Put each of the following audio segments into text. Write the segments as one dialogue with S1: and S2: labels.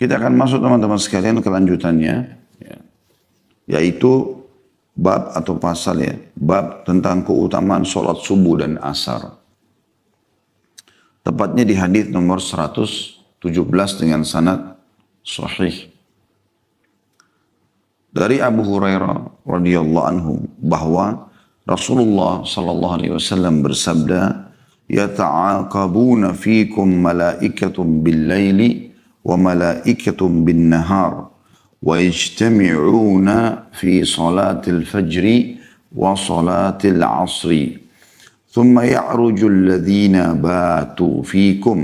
S1: Kita akan masuk teman-teman sekalian ke lanjutannya, ya, yaitu bab atau pasal ya, bab tentang keutamaan sholat subuh dan asar. Tepatnya di hadis nomor 117 dengan sanad sahih. Dari Abu Hurairah radhiyallahu anhu bahwa Rasulullah sallallahu alaihi wasallam bersabda, "Yata'aqabuna fikum malaikatun bil-laili wa malaikatun bin-nahar wa yajtami'una fi salatil fajri wa salatil 'asri." ثم يعرج الذين باتوا فيكم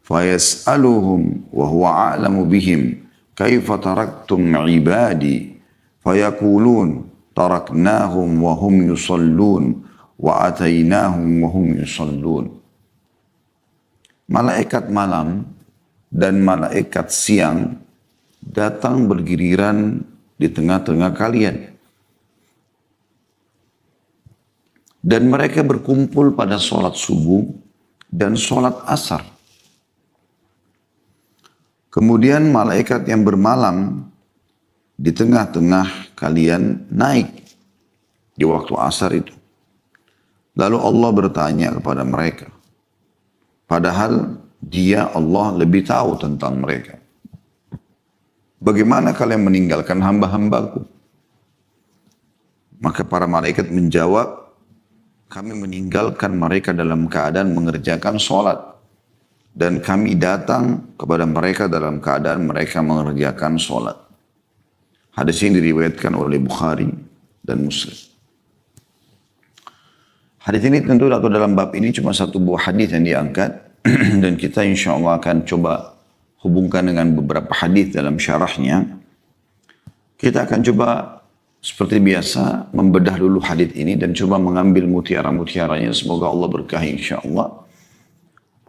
S1: فيسألهم وهو أعلم بهم كيف تركتم عبادي فيقولون تركناهم وهم يصلون وأتيناهم وهم يصلون. Malaikat malam dan malaikat siang datang bergiliran di tengah-tengah kalian. Dan mereka berkumpul pada sholat subuh dan sholat asar. Kemudian malaikat yang bermalam di tengah-tengah kalian naik di waktu asar itu. Lalu Allah bertanya kepada mereka. Padahal dia Allah lebih tahu tentang mereka. Bagaimana kalian meninggalkan hamba-hambaku? Maka para malaikat menjawab, kami meninggalkan mereka dalam keadaan mengerjakan sholat. Dan kami datang kepada mereka dalam keadaan mereka mengerjakan sholat. Hadis ini diriwayatkan oleh Bukhari dan Muslim. Hadis ini tentu atau dalam bab ini cuma satu buah hadis yang diangkat. Dan kita insya Allah akan coba hubungkan dengan beberapa hadis dalam syarahnya. Kita akan coba seperti biasa, membedah dulu hadis ini dan coba mengambil mutiara-mutiaranya. Semoga Allah berkahi insyaAllah.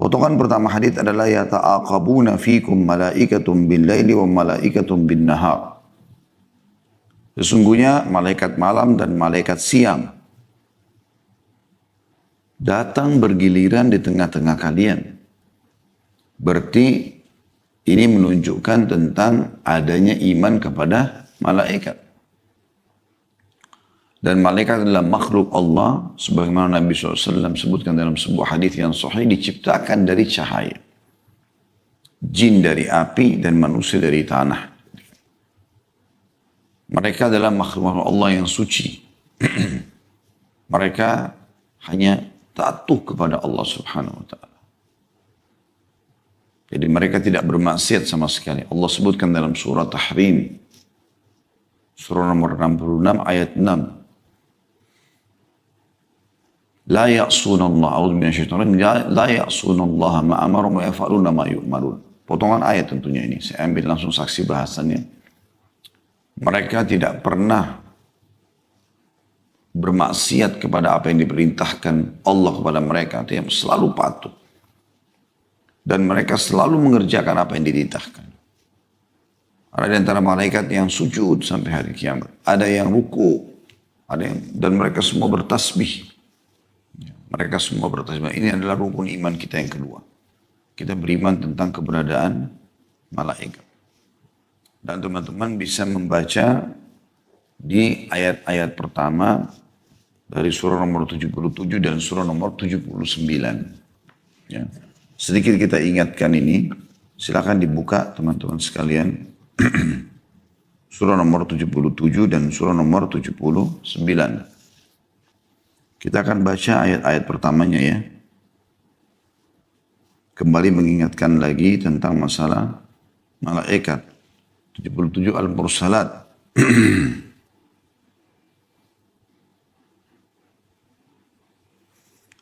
S1: Potongan pertama hadis adalah yata'aqabuna fikum malaikatun bil-laili wa malaikatun bin-nahar. Sesungguhnya malaikat malam dan malaikat siang datang bergiliran di tengah-tengah kalian. Berarti ini menunjukkan tentang adanya iman kepada malaikat. Dan malaikat adalah makhluk Allah, sebagaimana Nabi SAW sebutkan dalam sebuah hadis yang sahih, diciptakan dari cahaya. Jin dari api dan manusia dari tanah. Mereka adalah makhluk Allah yang suci. Mereka hanya taat kepada Allah Subhanahu wa Ta'ala. Jadi mereka tidak bermaksiat sama sekali. Allah sebutkan dalam surah Tahrim, surah nomor 66 ayat 6. La ya'sunallah, a'udzu minasyaitonir la ya'sunallaha ma amarum wa yaf'aluna ma yu'marun. Potongan ayat tentunya ini, saya ambil langsung saksi bahasannya. Mereka tidak pernah bermaksiat kepada apa yang diperintahkan Allah kepada mereka, artinya selalu patuh. Dan mereka selalu mengerjakan apa yang diperintahkan. Ada di antara malaikat yang sujud sampai hari kiamat, ada yang ruku, dan mereka semua bertasbih. Mereka semua bertasbih. Ini adalah rukun iman kita yang kedua. Kita beriman tentang keberadaan malaikat. Dan teman-teman bisa membaca di ayat-ayat pertama dari surah nomor 77 dan surah nomor 79. Ya. Sedikit kita ingatkan ini. Silakan dibuka teman-teman sekalian. Surah nomor 77 dan surah nomor 79. Kita akan baca ayat-ayat pertamanya ya. Kembali mengingatkan lagi tentang masalah malaikat. 77 Al-Mursalat.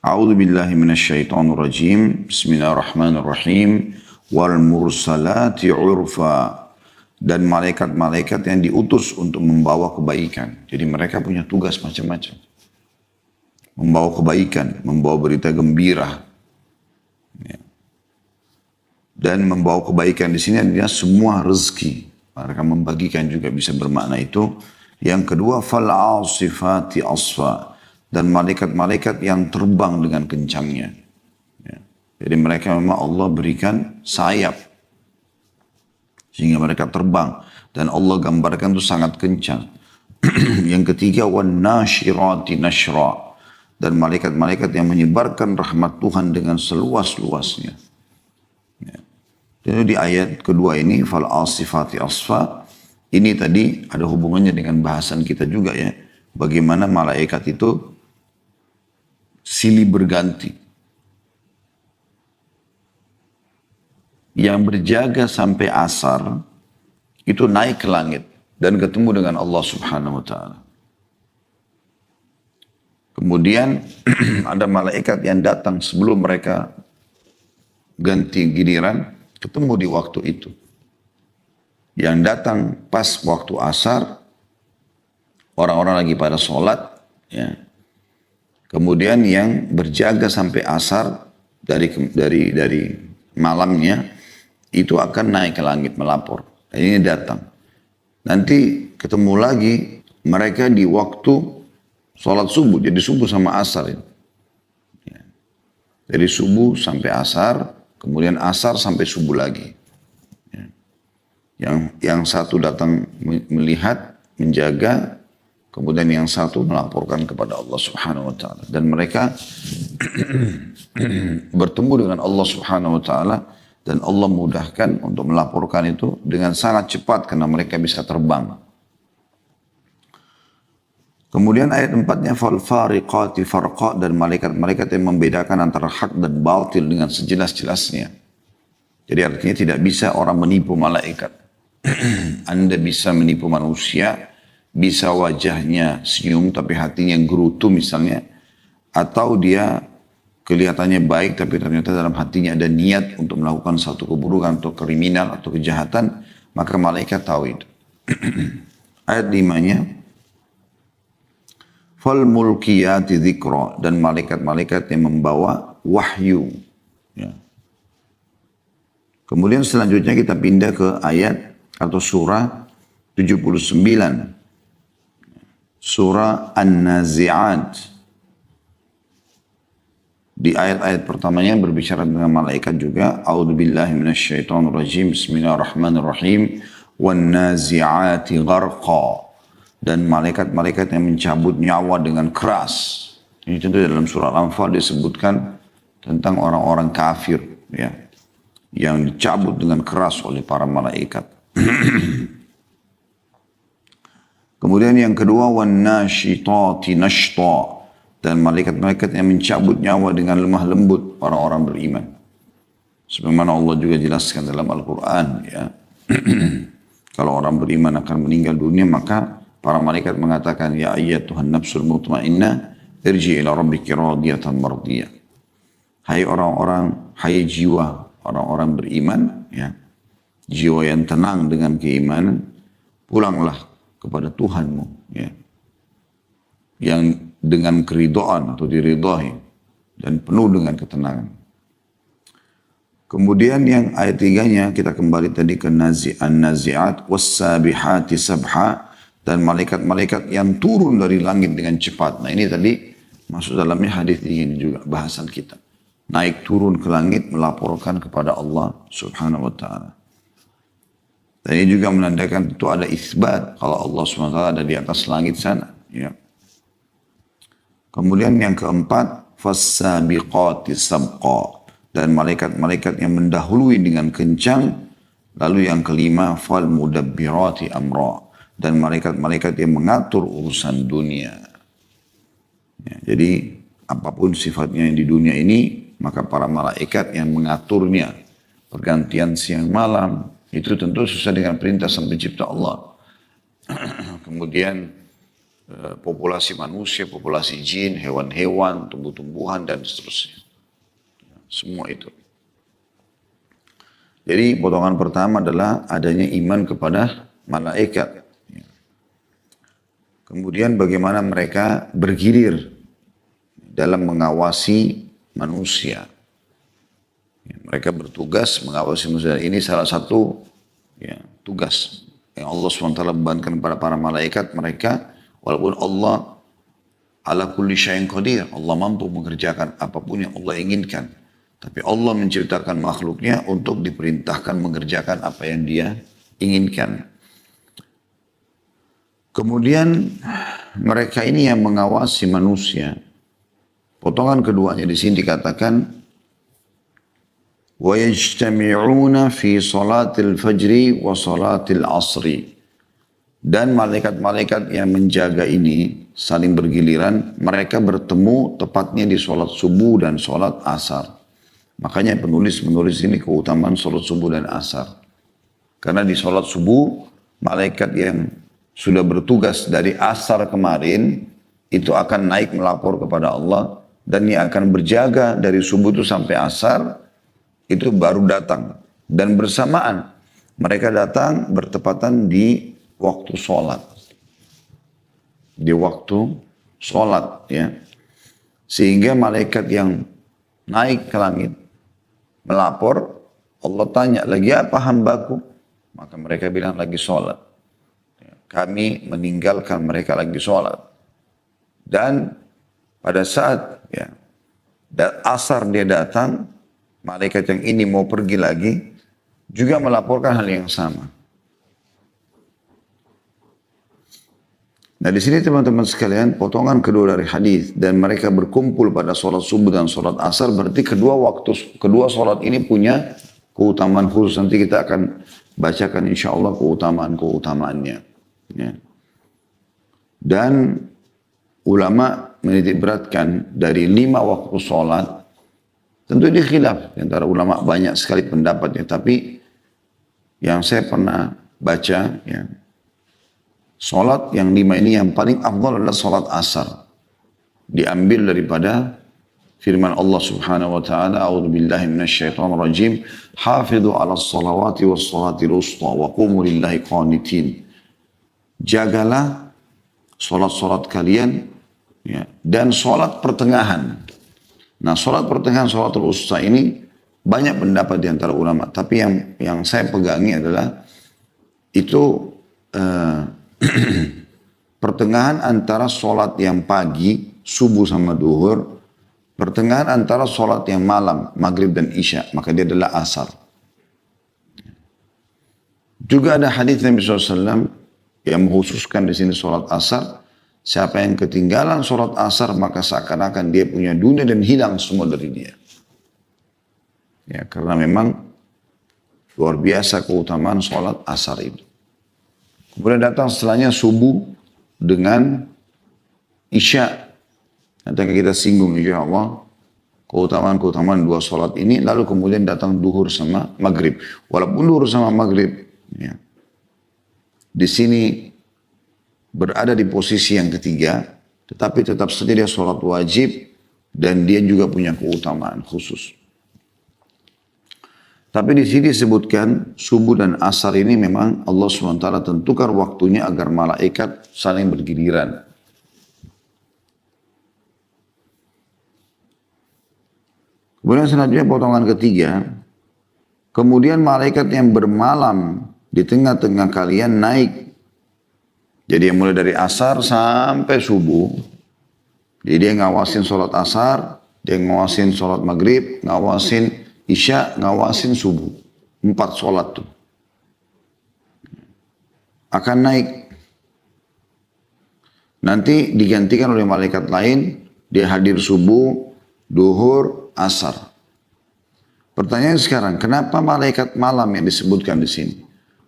S1: A'udzu billahi minasyaitonir rajim. Bismillahirrahmanirrahim. Wal mursalati 'urfa. Dan malaikat-malaikat yang diutus untuk membawa kebaikan. Jadi mereka punya tugas macam-macam. Membawa kebaikan, membawa berita gembira. Ya. Dan membawa kebaikan di sini adalah semua rezeki. Mereka membagikan juga bisa bermakna itu. Yang kedua, fal-'asifati asfa. Dan malaikat-malaikat yang terbang dengan kencangnya. Ya. Jadi mereka memang Allah berikan sayap. sehingga mereka terbang. Dan Allah gambarkan itu sangat kencang. Yang ketiga, wan nashirati nashra, dan malaikat-malaikat yang menyebarkan rahmat Tuhan dengan seluas-luasnya. Ya. Jadi di ayat kedua ini, fal asifati asfa, ini tadi ada hubungannya dengan bahasan kita juga ya. Bagaimana malaikat itu silih berganti. Yang berjaga sampai asar, itu naik ke langit dan ketemu dengan Allah Subhanahu wa ta'ala. Kemudian ada malaikat yang datang sebelum mereka ganti giliran, ketemu di waktu itu. Yang datang pas waktu asar, orang-orang lagi pada sholat, ya. Kemudian yang berjaga sampai asar dari malamnya, itu akan naik ke langit melapor. Dan ini datang. Nanti ketemu lagi mereka di waktu sholat subuh. Jadi subuh sama asar. Ya. Dari subuh sampai asar, kemudian asar sampai subuh lagi. Ya. Yang satu datang melihat, menjaga, kemudian yang satu melaporkan kepada Allah Subhanahu wa ta'ala. Dan mereka bertemu dengan Allah Subhanahu wa ta'ala. Dan Allah mudahkan untuk melaporkan itu dengan sangat cepat karena mereka bisa terbang. Kemudian ayat 4-nya fal fariqati farqa, dan malaikat-malaikat yang membedakan antara hak dan batil dengan sejelas-jelasnya. Jadi artinya tidak bisa orang menipu malaikat. Anda bisa menipu manusia, bisa wajahnya senyum tapi hatinya gerutu misalnya, atau dia kelihatannya baik tapi ternyata dalam hatinya ada niat untuk melakukan satu keburukan atau kriminal atau kejahatan, maka malaikat tahu itu. Ayat 5-nya fal mulkiyati dzikra, dan malaikat-malaikat yang membawa wahyu. Ya. Kemudian selanjutnya kita pindah ke ayat atau surah 79. Surah An-Nazi'at. Di ayat-ayat pertamanya berbicara dengan malaikat juga. A'udzubillahi minasyaitonirrajim. Bismillahirrahmanirrahim. Wan nazi'ati gharqa. Dan malaikat-malaikat yang mencabut nyawa dengan keras. Ini tentu dalam surah Al-Anfal disebutkan tentang orang-orang kafir, ya, yang dicabut dengan keras oleh para malaikat. Kemudian yang kedua, wan nashitati nashta, dan malaikat-malaikat yang mencabut nyawa dengan lemah lembut orang-orang beriman. Sebagaimana Allah juga jelaskan dalam Al-Quran, ya. Kalau orang beriman akan meninggal dunia, maka para malaikat mengatakan, ya ayyatuhan nafsul mutmainnah, irji ila rabbiki radiyatan mardiyah. Hai orang-orang, hai jiwa orang-orang beriman, ya, jiwa yang tenang dengan keimanan, pulanglah kepada Tuhanmu, ya, yang dengan keridhaan atau diridhai dan penuh dengan ketenangan. Kemudian yang ayat 3-nya kita kembali tadi ke An-Nazi'at was-sabihati sabha, dan malaikat-malaikat yang turun dari langit dengan cepat. Nah ini tadi masuk dalamnya hadis ini juga bahasan kita. Naik turun ke langit melaporkan kepada Allah Subhanahu wa ta'ala. Dan ini juga menandakan itu ada isbat kalau Allah Subhanahu wa ta'ala ada di atas langit sana, ya. Kemudian yang keempat, fas-sabiqati sabqa, dan malaikat-malaikat yang mendahului dengan kencang. Lalu yang kelima, fal mudabbirati amra, dan malaikat-malaikat yang mengatur urusan dunia. Ya, jadi apapun sifatnya yang di dunia ini, maka para malaikat yang mengaturnya, pergantian siang malam, itu tentu sesuai dengan perintah Sang Pencipta Allah. Kemudian populasi manusia, populasi jin, hewan-hewan, tumbuh-tumbuhan, dan seterusnya. Semua itu. Jadi potongan pertama adalah adanya iman kepada malaikat. Kemudian bagaimana mereka bergilir dalam mengawasi manusia. Mereka bertugas mengawasi manusia. Ini salah satu, ya, tugas yang Allah SWT bebankan kepada para malaikat. Mereka, walaupun Allah ala kulli syai'in qadir, Allah mampu mengerjakan apapun yang Allah inginkan. Tapi Allah menciptakan makhluknya untuk diperintahkan mengerjakan apa yang dia inginkan. Kemudian mereka ini yang mengawasi manusia. Potongan keduanya di sini dikatakan wa yajtami'una fi salatil fajri wa salatil asri. Dan malaikat-malaikat yang menjaga ini saling bergiliran, mereka bertemu tepatnya di sholat subuh dan sholat asar. Makanya penulis menulis ini keutamaan sholat subuh dan asar. Karena di sholat subuh, malaikat yang sudah bertugas dari asar kemarin, itu akan naik melapor kepada Allah, dan yang akan berjaga dari subuh itu sampai asar, itu baru datang. Dan bersamaan, mereka datang bertepatan di waktu sholat. Di waktu sholat, ya. Sehingga malaikat yang naik ke langit, melapor, Allah tanya, lagi apa hambaku? Maka mereka bilang lagi sholat. Kami meninggalkan mereka lagi sholat. Dan pada saat ya, asar dia datang, malaikat yang ini mau pergi lagi, juga melaporkan hal yang sama. Nah di sini teman-teman sekalian, potongan kedua dari hadis dan mereka berkumpul pada sholat subuh dan sholat asar, berarti kedua sholat ini punya keutamaan khusus. Nanti kita akan bacakan insya Allah keutamaannya. Ya. Dan ulama menitik beratkan dari 5 waktu sholat, tentu ini khilaf antara ulama, banyak sekali pendapatnya, tapi yang saya pernah baca, ya, sholat yang 5 ini yang paling afdal adalah sholat asar. Diambil daripada firman Allah subhanahu wa ta'ala, a'udzubillahi minasyaitonir rajim, hafidhu ala salawati was salatil usta wa qumu lillahi qanitin. Jagalah sholat-sholat kalian, ya, dan sholat pertengahan. Nah sholat pertengahan, sholatul usta ini banyak pendapat di antara ulama. Tapi yang saya pegangi adalah itu pertengahan antara sholat yang pagi, subuh sama duhur, pertengahan antara sholat yang malam, maghrib dan isya, maka dia adalah asar. Juga ada hadis Nabi SAW yang mengkhususkan di sini sholat asar. Siapa yang ketinggalan sholat asar, maka seakan-akan dia punya dunia dan hilang semua dari dia. Ya, karena memang luar biasa keutamaan sholat asar itu. Kemudian datang setelahnya subuh dengan isya. Nanti kita singgung insya Allah keutamaan-keutamaan dua sholat ini. Lalu kemudian datang duhur sama maghrib. Walaupun duhur sama maghrib, ya, di sini berada di posisi yang ketiga, tetapi tetap saja dia sholat wajib dan dia juga punya keutamaan khusus. Tapi di sini disebutkan subuh dan asar ini memang Allah SWT tentukan waktunya agar malaikat saling bergiliran. Kemudian selanjutnya potongan ketiga, kemudian malaikat yang bermalam di tengah-tengah kalian naik. Jadi yang mulai dari asar sampai subuh, jadi dia ngawasin sholat asar, dia ngawasin sholat maghrib, ngawasin isya, ngawasin subuh. 4 sholat tuh. Akan naik. Nanti digantikan oleh malaikat lain, dia hadir subuh, duhur, asar. Pertanyaan sekarang, kenapa malaikat malam yang disebutkan di sini?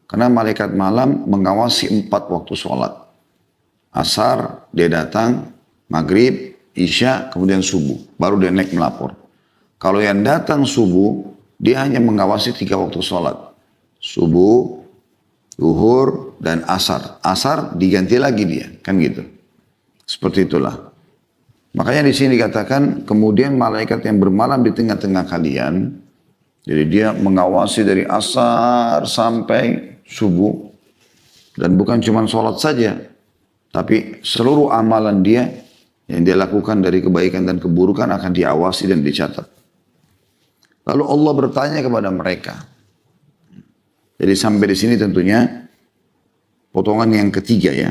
S1: Karena malaikat malam mengawasi 4 waktu sholat. Asar, dia datang, maghrib, isya, kemudian subuh. Baru dia naik melapor. Kalau yang datang subuh, dia hanya mengawasi 3 waktu sholat. Subuh, duhur, dan asar. Asar diganti lagi dia, kan gitu. Seperti itulah. Makanya di sini dikatakan, kemudian malaikat yang bermalam di tengah-tengah kalian, jadi dia mengawasi dari asar sampai subuh. Dan bukan cuma sholat saja, tapi seluruh amalan dia yang dia lakukan dari kebaikan dan keburukan akan diawasi dan dicatat. Lalu Allah bertanya kepada mereka. Jadi sampai di sini tentunya potongan yang ketiga ya.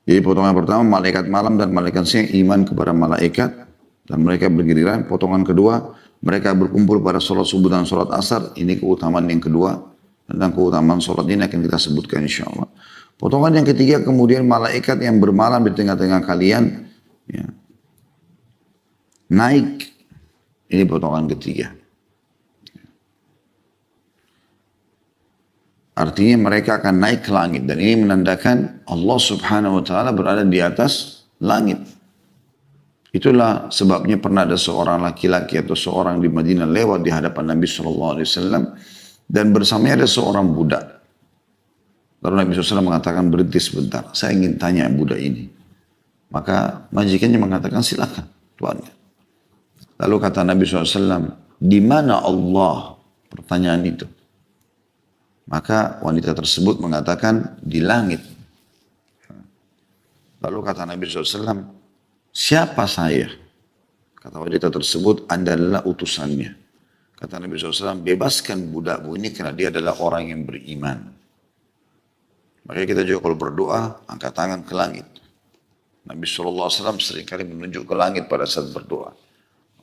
S1: Jadi potongan pertama malaikat malam dan malaikat siang iman kepada malaikat dan mereka bergiliran. Potongan kedua mereka berkumpul pada sholat subuh dan sholat asar. Ini keutamaan yang kedua. Tentang keutamaan sholat ini akan kita sebutkan insya Allah. Potongan yang ketiga kemudian malaikat yang bermalam di tengah-tengah kalian ya, naik. Ini potongan ketiga. Artinya mereka akan naik ke langit. Dan ini menandakan Allah subhanahu wa ta'ala berada di atas langit. Itulah sebabnya pernah ada seorang laki-laki atau seorang di Madinah lewat di hadapan Nabi SAW. Dan bersamanya ada seorang budak. Lalu Nabi SAW mengatakan berhenti sebentar. Saya ingin tanya budak ini. Maka majikannya mengatakan silakan tuannya. Lalu kata Nabi SAW, di mana Allah? Pertanyaan itu. Maka wanita tersebut mengatakan di langit. Lalu kata Nabi SAW, siapa saya? Kata wanita tersebut, Anda adalah utusannya. Kata Nabi SAW, bebaskan budakmu ini karena dia adalah orang yang beriman. Makanya kita juga kalau berdoa, angkat tangan ke langit. Nabi SAW seringkali menunjuk ke langit pada saat berdoa.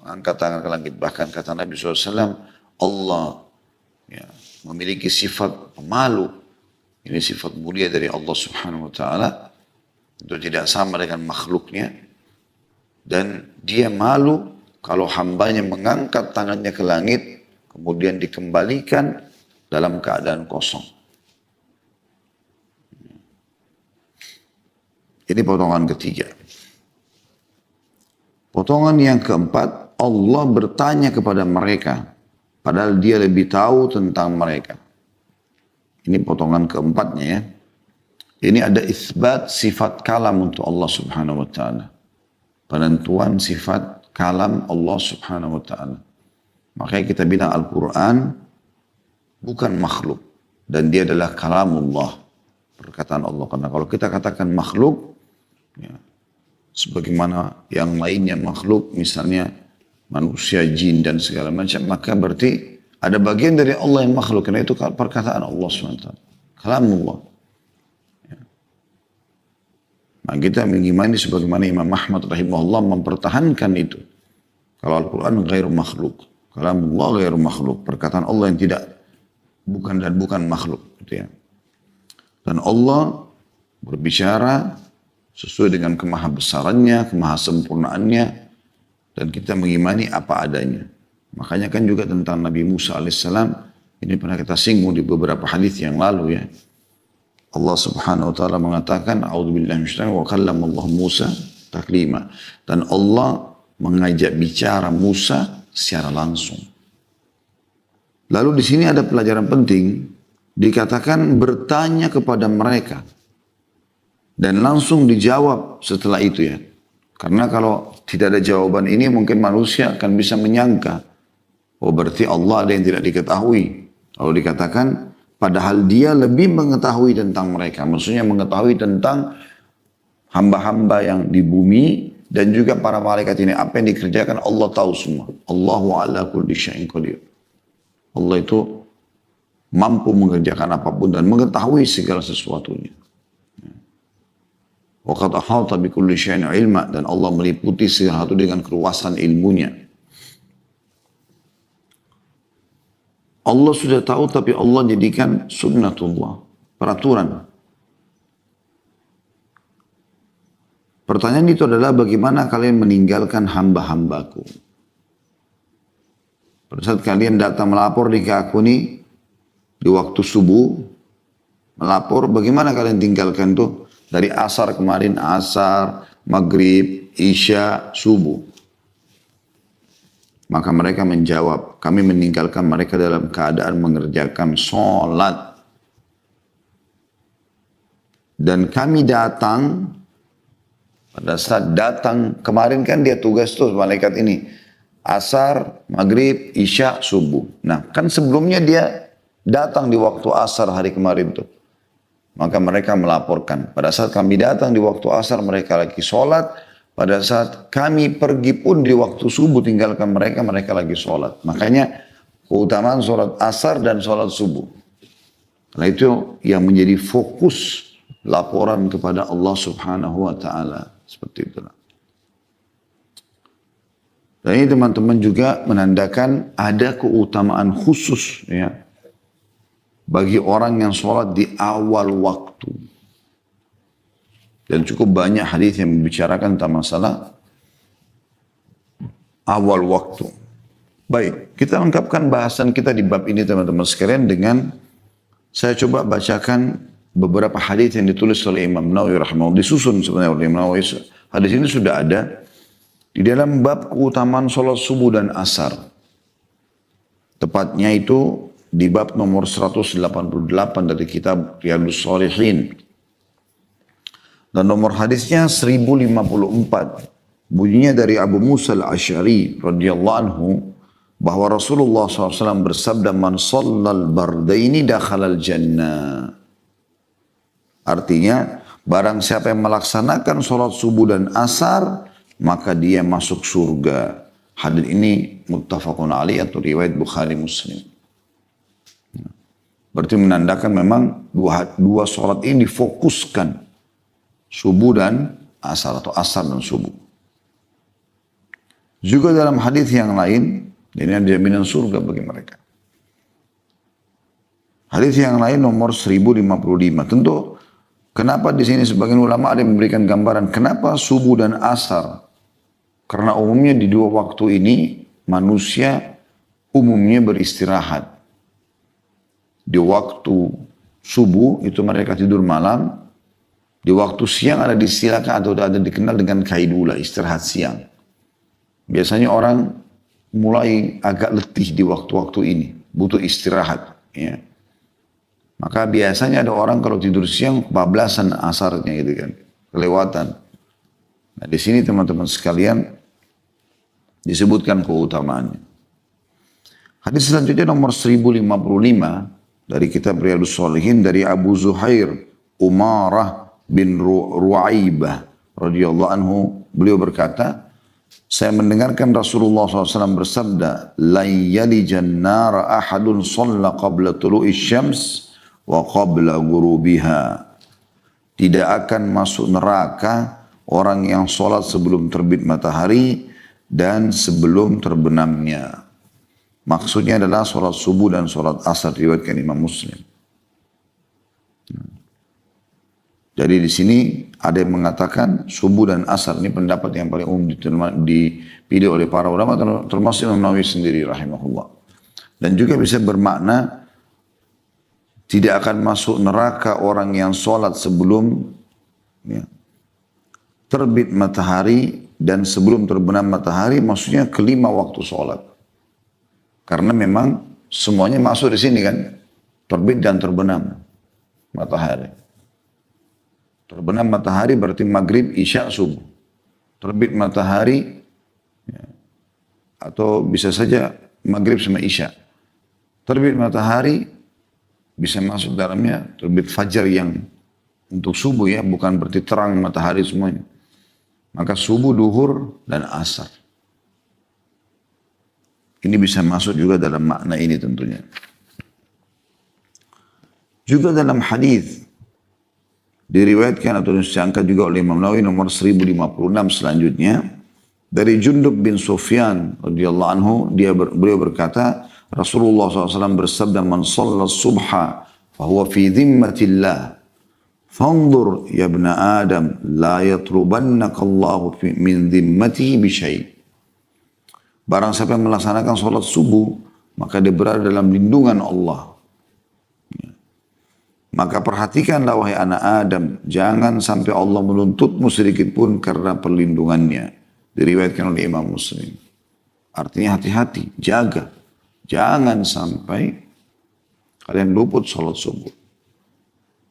S1: Angkat tangan ke langit. Bahkan kata Nabi SAW, Allah ya, memiliki sifat pemalu. Ini sifat mulia dari Allah Subhanahu wa ta'ala. Itu tidak sama dengan makhluknya. Dan dia malu kalau hambanya mengangkat tangannya ke langit, kemudian dikembalikan dalam keadaan kosong. Ini potongan ketiga. Potongan yang keempat, Allah bertanya kepada mereka, padahal dia lebih tahu tentang mereka. Ini potongan keempatnya ya. Ini ada isbat sifat kalam untuk Allah subhanahu wa ta'ala. Penentuan sifat kalam Allah subhanahu wa ta'ala. Makanya kita bilang Al-Quran bukan makhluk. Dan dia adalah kalamullah. Perkataan Allah. Karena kalau kita katakan makhluk, ya, sebagaimana yang lainnya makhluk, misalnya manusia, jin dan segala macam, maka berarti ada bagian dari Allah yang makhluk. Karena itu perkataan Allah SWT. Kalamullah. Ya. Nah kita mengimani sebagaimana Imam Ahmad rahimahullah mempertahankan itu. Kalau Al-Quran gairu makhluk. Kalamullah gairu makhluk. Perkataan Allah yang bukan makhluk. Gitu ya. Dan Allah berbicara sesuai dengan kemahabesarannya, kemahasempurnaannya, dan kita mengimani apa adanya. Makanya kan juga tentang Nabi Musa alaihissalam, ini pernah kita singgung di beberapa hadis yang lalu ya. Allah subhanahu wa ta'ala mengatakan, A'udzubillahi minasyaitonir rajim, wa kallama Allah Musa taklima. Dan Allah mengajak bicara Musa secara langsung. Lalu di sini ada pelajaran penting, dikatakan bertanya kepada mereka. Dan langsung dijawab setelah itu ya. Karena kalau tidak ada jawaban ini mungkin manusia akan bisa menyangka. Oh berarti Allah ada yang tidak diketahui. Lalu dikatakan padahal dia lebih mengetahui tentang mereka. Maksudnya mengetahui tentang hamba-hamba yang di bumi. Dan juga para malaikat ini. Apa yang dikerjakan Allah tahu semua. Allahu ala kulli syai'in qadir. Allah itu mampu mengerjakan apapun dan mengetahui segala sesuatunya. Wa qad ahata bi kulli syai'in ilma, dan Allah meliputi segala sesuatu dengan keluasan ilmunya. Allah sudah tahu tapi Allah jadikan sunnatullah, peraturan. Pertanyaan itu adalah bagaimana kalian meninggalkan hamba-hambaku? Pada saat kalian datang melapor di aku nih, di waktu subuh, melapor, bagaimana kalian tinggalkan tuh? Dari asar kemarin, asar, maghrib, isya, subuh. Maka mereka menjawab, kami meninggalkan mereka dalam keadaan mengerjakan sholat. Dan kami datang, pada saat datang, kemarin kan dia tugas tuh malaikat ini. Asar, maghrib, isya, subuh. Nah kan sebelumnya dia datang di waktu asar hari kemarin tuh. Maka mereka melaporkan. Pada saat kami datang di waktu asar mereka lagi sholat. Pada saat kami pergi pun di waktu subuh tinggalkan mereka, mereka lagi sholat. Makanya keutamaan sholat asar dan sholat subuh. Karena itu yang menjadi fokus laporan kepada Allah subhanahu wa ta'ala. Seperti itulah. Dan ini teman-teman juga menandakan ada keutamaan khusus ya. bagi orang yang sholat di awal waktu. Dan cukup banyak hadis yang membicarakan tentang masalah awal waktu. Baik, kita lengkapkan bahasan kita di bab ini teman-teman sekalian dengan saya coba bacakan beberapa hadis yang ditulis oleh Imam Nawawi rahimahullah, disusun sebenarnya oleh Imam Nawawi. Hadis ini sudah ada di dalam bab keutamaan sholat subuh dan asar. Tepatnya itu di bab nomor 188 dari kitab Riyadhus Shalihin. Dan nomor hadisnya 1054. Bunyinya dari Abu Musa al-Asy'ari radhiyallahu anhu bahwa Rasulullah SAW bersabda, "Man shallal bardaini dakhalal jannah." Artinya, barang siapa yang melaksanakan sholat subuh dan asar, maka dia masuk surga. Hadis ini muttafaqun alaih atau riwayat Bukhari Muslim. Berarti menandakan memang dua sholat ini difokuskan. Subuh dan asar atau asar dan subuh. Juga dalam hadis yang lain, ini ada jaminan surga bagi mereka. Hadis yang lain nomor 1055. Tentu kenapa di sini sebagian ulama ada yang memberikan gambaran kenapa subuh dan asar? Karena umumnya di dua waktu ini manusia umumnya beristirahat. Di waktu subuh itu mereka tidur malam. Di waktu siang ada disilakan atau ada dikenal dengan kaidula, istirahat siang. Biasanya orang mulai agak letih di waktu-waktu ini, butuh istirahat. Ya. Maka biasanya ada orang kalau tidur siang bablasan asarnya gitu kan, kelewatan. Nah di sini teman-teman sekalian disebutkan keutamaannya. Hadis selanjutnya nomor 1055 dari kitab Riyadhus Shalihin dari Abu Zuhair Umarah bin Ru'aibah radhiyallahu anhu, beliau berkata, saya mendengarkan Rasulullah SAW bersabda, "La yalijan nara ahadun shalla qabla tulu'i syams wa qabla ghurubiha." Tidak akan masuk neraka orang yang sholat sebelum terbit matahari dan sebelum terbenamnya. Maksudnya adalah sholat subuh dan sholat asar, riwayatkan Imam Muslim. Jadi di sini ada yang mengatakan subuh dan asar, ini pendapat yang paling umum dipilih oleh para ulama termasuk Imam Nawawi sendiri rahimahullah. Dan juga bisa bermakna tidak akan masuk neraka orang yang sholat sebelum ya, terbit matahari dan sebelum terbenam matahari, maksudnya kelima waktu sholat. Karena memang semuanya masuk di sini kan, terbit dan terbenam matahari. Terbenam matahari berarti maghrib, isya, subuh. Terbit matahari, ya, atau bisa saja maghrib sama isya. Terbit matahari bisa masuk dalamnya terbit fajar yang untuk subuh ya, bukan berarti terang matahari semuanya. Maka subuh, duhur, dan asar. Ini bisa masuk juga dalam makna ini tentunya. Juga dalam hadis diriwayatkan atau disangka juga oleh Imam Nawawi nomor 1056 selanjutnya dari Jundub bin Sufyan radhiyallahu anhu, beliau berkata, Rasulullah SAW bersabda, "Man shalla subha fahuwa fi dhimmatillah. Fanzur ya ibna Adam la yatrubannaka Allahu min dhimmatihi bi syai'." Barang siapa yang melaksanakan sholat subuh, maka dia berada dalam lindungan Allah. Maka perhatikanlah wahai anak Adam, jangan sampai Allah menuntutmu sedikit pun karena perlindungannya. Diriwayatkan oleh Imam Muslim. Artinya hati-hati, jaga. Jangan sampai kalian luput sholat subuh.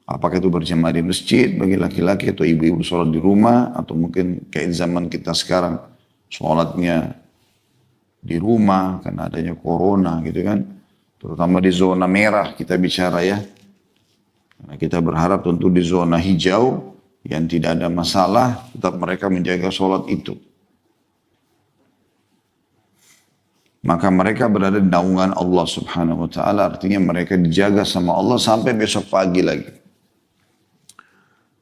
S1: Apakah itu berjamaah di masjid bagi laki-laki atau ibu-ibu sholat di rumah, atau mungkin kayak zaman kita sekarang sholatnya di rumah karena adanya corona gitu kan. Terutama di zona merah kita bicara ya. Nah, kita berharap tentu di zona hijau yang tidak ada masalah, tetap mereka menjaga sholat itu. Maka mereka berada di naungan Allah Subhanahu wa Ta'ala, artinya mereka dijaga sama Allah sampai besok pagi lagi.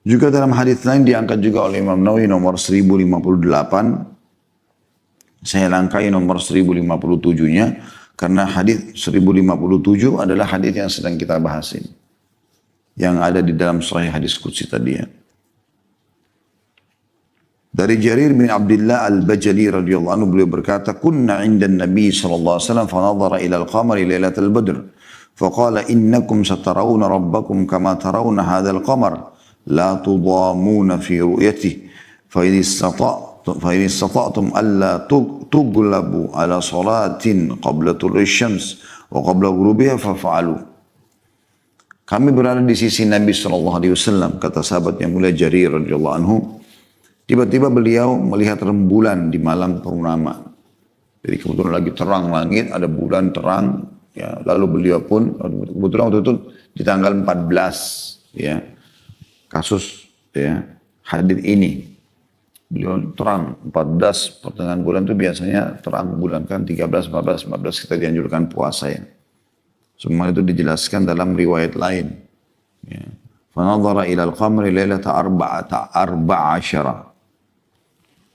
S1: Juga dalam hadis lain diangkat juga oleh Imam Nawawi nomor 1058, saya langkai nomor 1057-nya. Karena hadis 1057 adalah hadis yang sedang kita bahas ini. Yang ada di dalam sahih hadis qudsi tadi ya. Dari Jarir bin Abdullah Al-Bajali radhiyallahu anhu beliau berkata, "Kunna 'inda Nabi sallallahu alaihi wasallam fa nadhara ila al-qamari lailatul badr, fa qala innakum satarawna rabbakum kama tarawna hadzal qamar, la tudamuna fi ru'yatihi, fa in istata'tum alla tughlabu ala salatin qabla tulu'i syams wa qabla ghurubiha faf'alu." Kami berada di sisi Nabi sallallahu alaihi wasallam, kata sahabat yang mulia Jarir radhiyallahu anhu. Tiba-tiba beliau melihat rembulan di malam purnama. Jadi kebetulan lagi terang langit, ada bulan terang. Ya, lalu beliau pun, kebetulan waktu itu di tanggal 14, ya, kasus ya, hadis ini. Beliau terang, 14 pertengahan bulan itu biasanya terang bulan kan, 13, 14, 15 kita dianjurkan puasa ya. Semua itu dijelaskan dalam riwayat lain. Ya. Fanadhara ilal qamri lailata arba'asyara.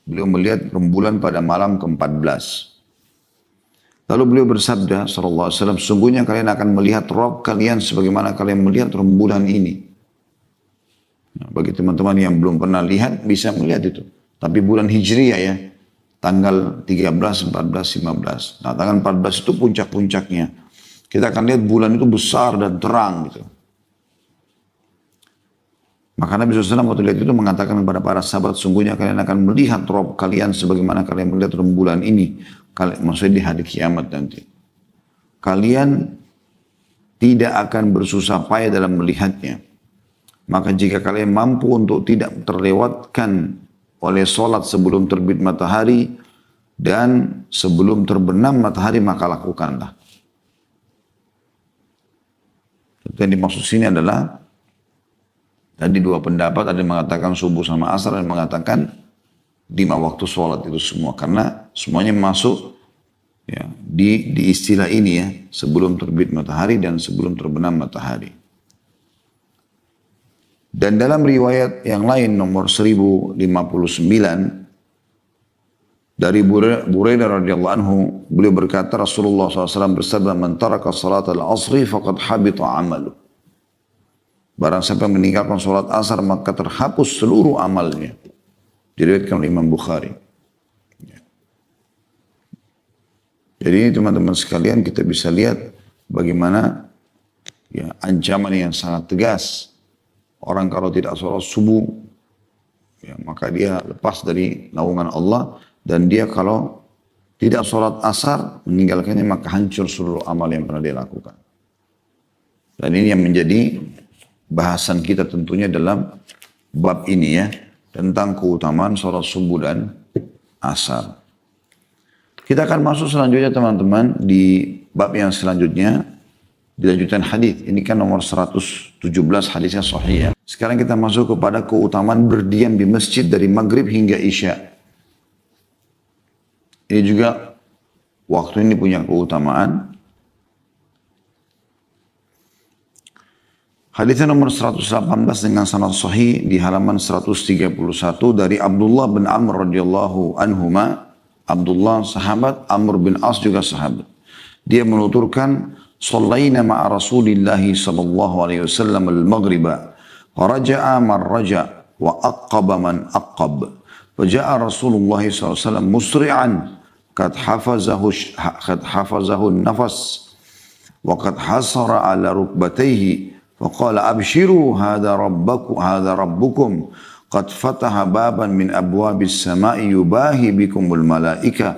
S1: Beliau melihat rembulan pada malam ke-14. Lalu beliau bersabda sallallahu alaihi wasallam, sungguhnya kalian akan melihat Rabb kalian sebagaimana kalian melihat rembulan ini. Nah, bagi teman-teman yang belum pernah lihat bisa melihat itu. Tapi bulan Hijriah ya, tanggal 13, 14, 15. Nah, tanggal 14 itu puncak-puncaknya. Kita akan lihat bulan itu besar dan terang gitu. Maka Nabi SAW waktu lihat itu mengatakan kepada para sahabat, sungguhnya kalian akan melihat Rabb kalian sebagaimana kalian melihat rembulan ini. Maksudnya di hari kiamat nanti. Kalian tidak akan bersusah payah dalam melihatnya. Maka jika kalian mampu untuk tidak terlewatkan oleh sholat sebelum terbit matahari dan sebelum terbenam matahari, maka lakukanlah. Yang dimaksud sini adalah tadi dua pendapat, ada yang mengatakan subuh sama asar, ada yang mengatakan 5 waktu sholat itu semua. Karena semuanya masuk ya, di istilah ini ya, sebelum terbit matahari dan sebelum terbenam matahari. Dan dalam riwayat yang lain nomor 1059 dari Buraidah radhiyallahu anhu, beliau berkata Rasulullah SAW bersabda, "Man taraka salat al-asri faqad habita 'amalu." Barang siapa yang meninggalkan sholat asar maka terhapus seluruh amalnya. Diriwayatkan oleh Imam Bukhari. Jadi ini teman-teman sekalian kita bisa lihat bagaimana ya, ancaman yang sangat tegas. Orang kalau tidak sholat subuh ya, maka dia lepas dari naungan Allah. Dan dia kalau tidak sholat asar meninggalkannya maka hancur seluruh amal yang pernah dia lakukan. Dan ini yang menjadi bahasan kita tentunya dalam bab ini ya, tentang keutamaan sholat subuh dan asar. Kita akan masuk selanjutnya teman-teman di bab yang selanjutnya, dilanjutkan hadis. Ini kan nomor 117 hadisnya sahih ya. Sekarang kita masuk kepada keutamaan berdiam di masjid dari maghrib hingga isya. Ini juga waktu ini punya keutamaan. Hadisnya nomor 118 dengan sanad sahih di halaman 131 dari Abdullah bin Amr radhiyallahu anhuma. Abdullah sahabat, Amr bin As juga sahabat. Dia menuturkan, "Shallaina ma'a Rasulillah sallallahu alaihi wasallam al-maghriba, wa raja'a man raja' wa aqaba man aqab. Faja'a Rasulullah sallallahu alaihi wasallam musri'an qad hafazahu an-nafas wa qad hasara ala rukbatayhi. فقال أبشروا هذا ربكم قد فتح بابا من أبواب السماء يباهي بكم الملائكة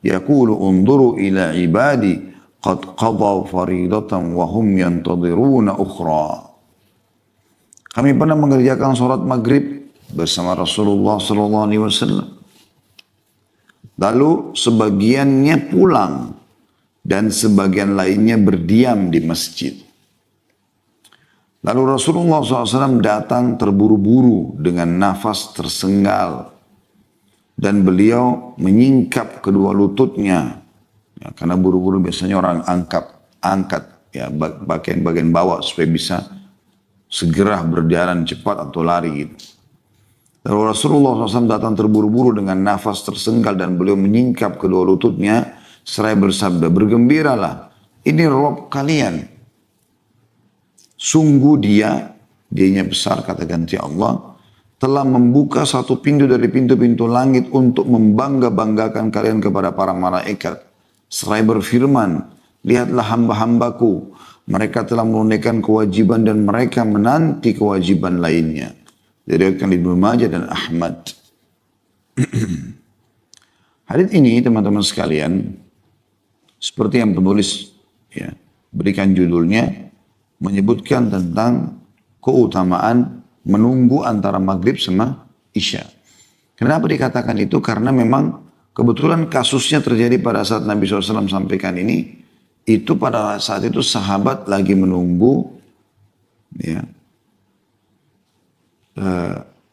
S1: يقول انظروا إلى عبادي قد قضوا فريضة وهم ينتظرون أخرى." Kami pernah mengerjakan sholat maghrib bersama Rasulullah SAW. Lalu sebagiannya pulang dan sebagian lainnya berdiam di masjid. Lalu Rasulullah SAW datang terburu-buru dengan nafas tersenggal. Dan beliau menyingkap kedua lututnya. Ya, karena buru-buru biasanya orang angkat ya, bagian-bagian bawah supaya bisa segera berjalan cepat atau lari gitu. Lalu Rasulullah SAW datang terburu-buru dengan nafas tersenggal dan beliau menyingkap kedua lututnya seraya bersabda, bergembiralah, ini Rabb kalian. Sungguh dianya besar, kata ganti Allah, telah membuka satu pintu dari pintu-pintu langit untuk membangga-banggakan kalian kepada para malaikat. Seraya berfirman, lihatlah hamba-hambaku, mereka telah menunaikan kewajiban dan mereka menanti kewajiban lainnya. Diriwayatkan Ibnu Majah dan Ahmad. Hadits ini teman-teman sekalian, seperti yang penulis berikan judulnya, menyebutkan tentang keutamaan menunggu antara maghrib sama isya. Kenapa dikatakan itu? Karena memang kebetulan kasusnya terjadi pada saat Nabi SAW sampaikan ini. Itu pada saat itu sahabat lagi menunggu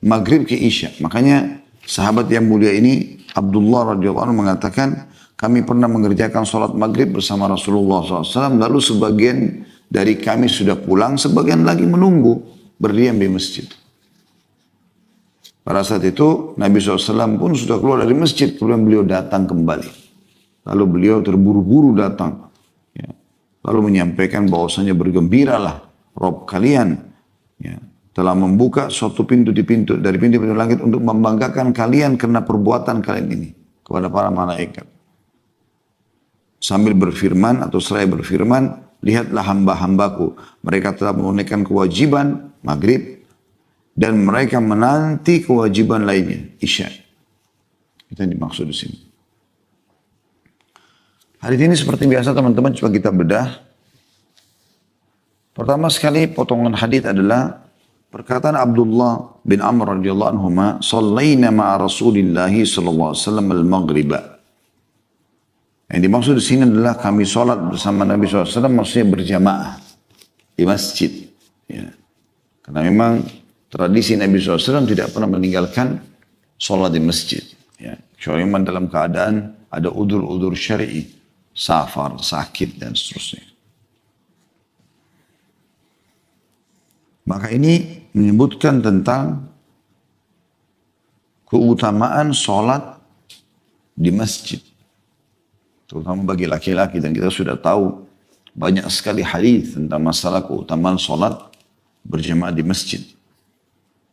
S1: maghrib ke isya. Makanya sahabat yang mulia ini Abdullah radhiyallahu anhu mengatakan, kami pernah mengerjakan sholat maghrib bersama Rasulullah SAW. Lalu sebagian dari kami sudah pulang, sebagian lagi menunggu berdiam di masjid. Pada saat itu Nabi SAW pun sudah keluar dari masjid, kemudian beliau datang kembali. Lalu beliau terburu-buru datang. Lalu menyampaikan bahwasanya bergembiralah Rabb kalian telah membuka suatu pintu dari pintu-pintu langit untuk membanggakan kalian karena perbuatan kalian ini kepada para malaikat. Sambil berfirman atau seraya berfirman, lihatlah hamba-hambaku, mereka telah menunaikan kewajiban maghrib dan mereka menanti kewajiban lainnya, isya. Itu yang dimaksud di sini. Hadis ini seperti biasa teman-teman, coba kita bedah. Pertama sekali potongan hadis adalah perkataan Abdullah bin Amr radhiyallahu anhuma, "Shallaina ma'a Rasulillah sallallahu alaihi wasallam al-maghriba." Yang dimaksud di sini adalah kami sholat bersama Nabi SAW, maksudnya berjamaah di masjid. Ya. Karena memang tradisi Nabi SAW tidak pernah meninggalkan sholat di masjid. Ya. Kecuali memang dalam keadaan ada udur-udur syar'i. Safar, sakit, dan seterusnya. Maka ini menyebutkan tentang keutamaan sholat di masjid. Terutama bagi laki-laki, dan kita sudah tahu banyak sekali hadis tentang masalah keutamaan sholat berjamaah di masjid.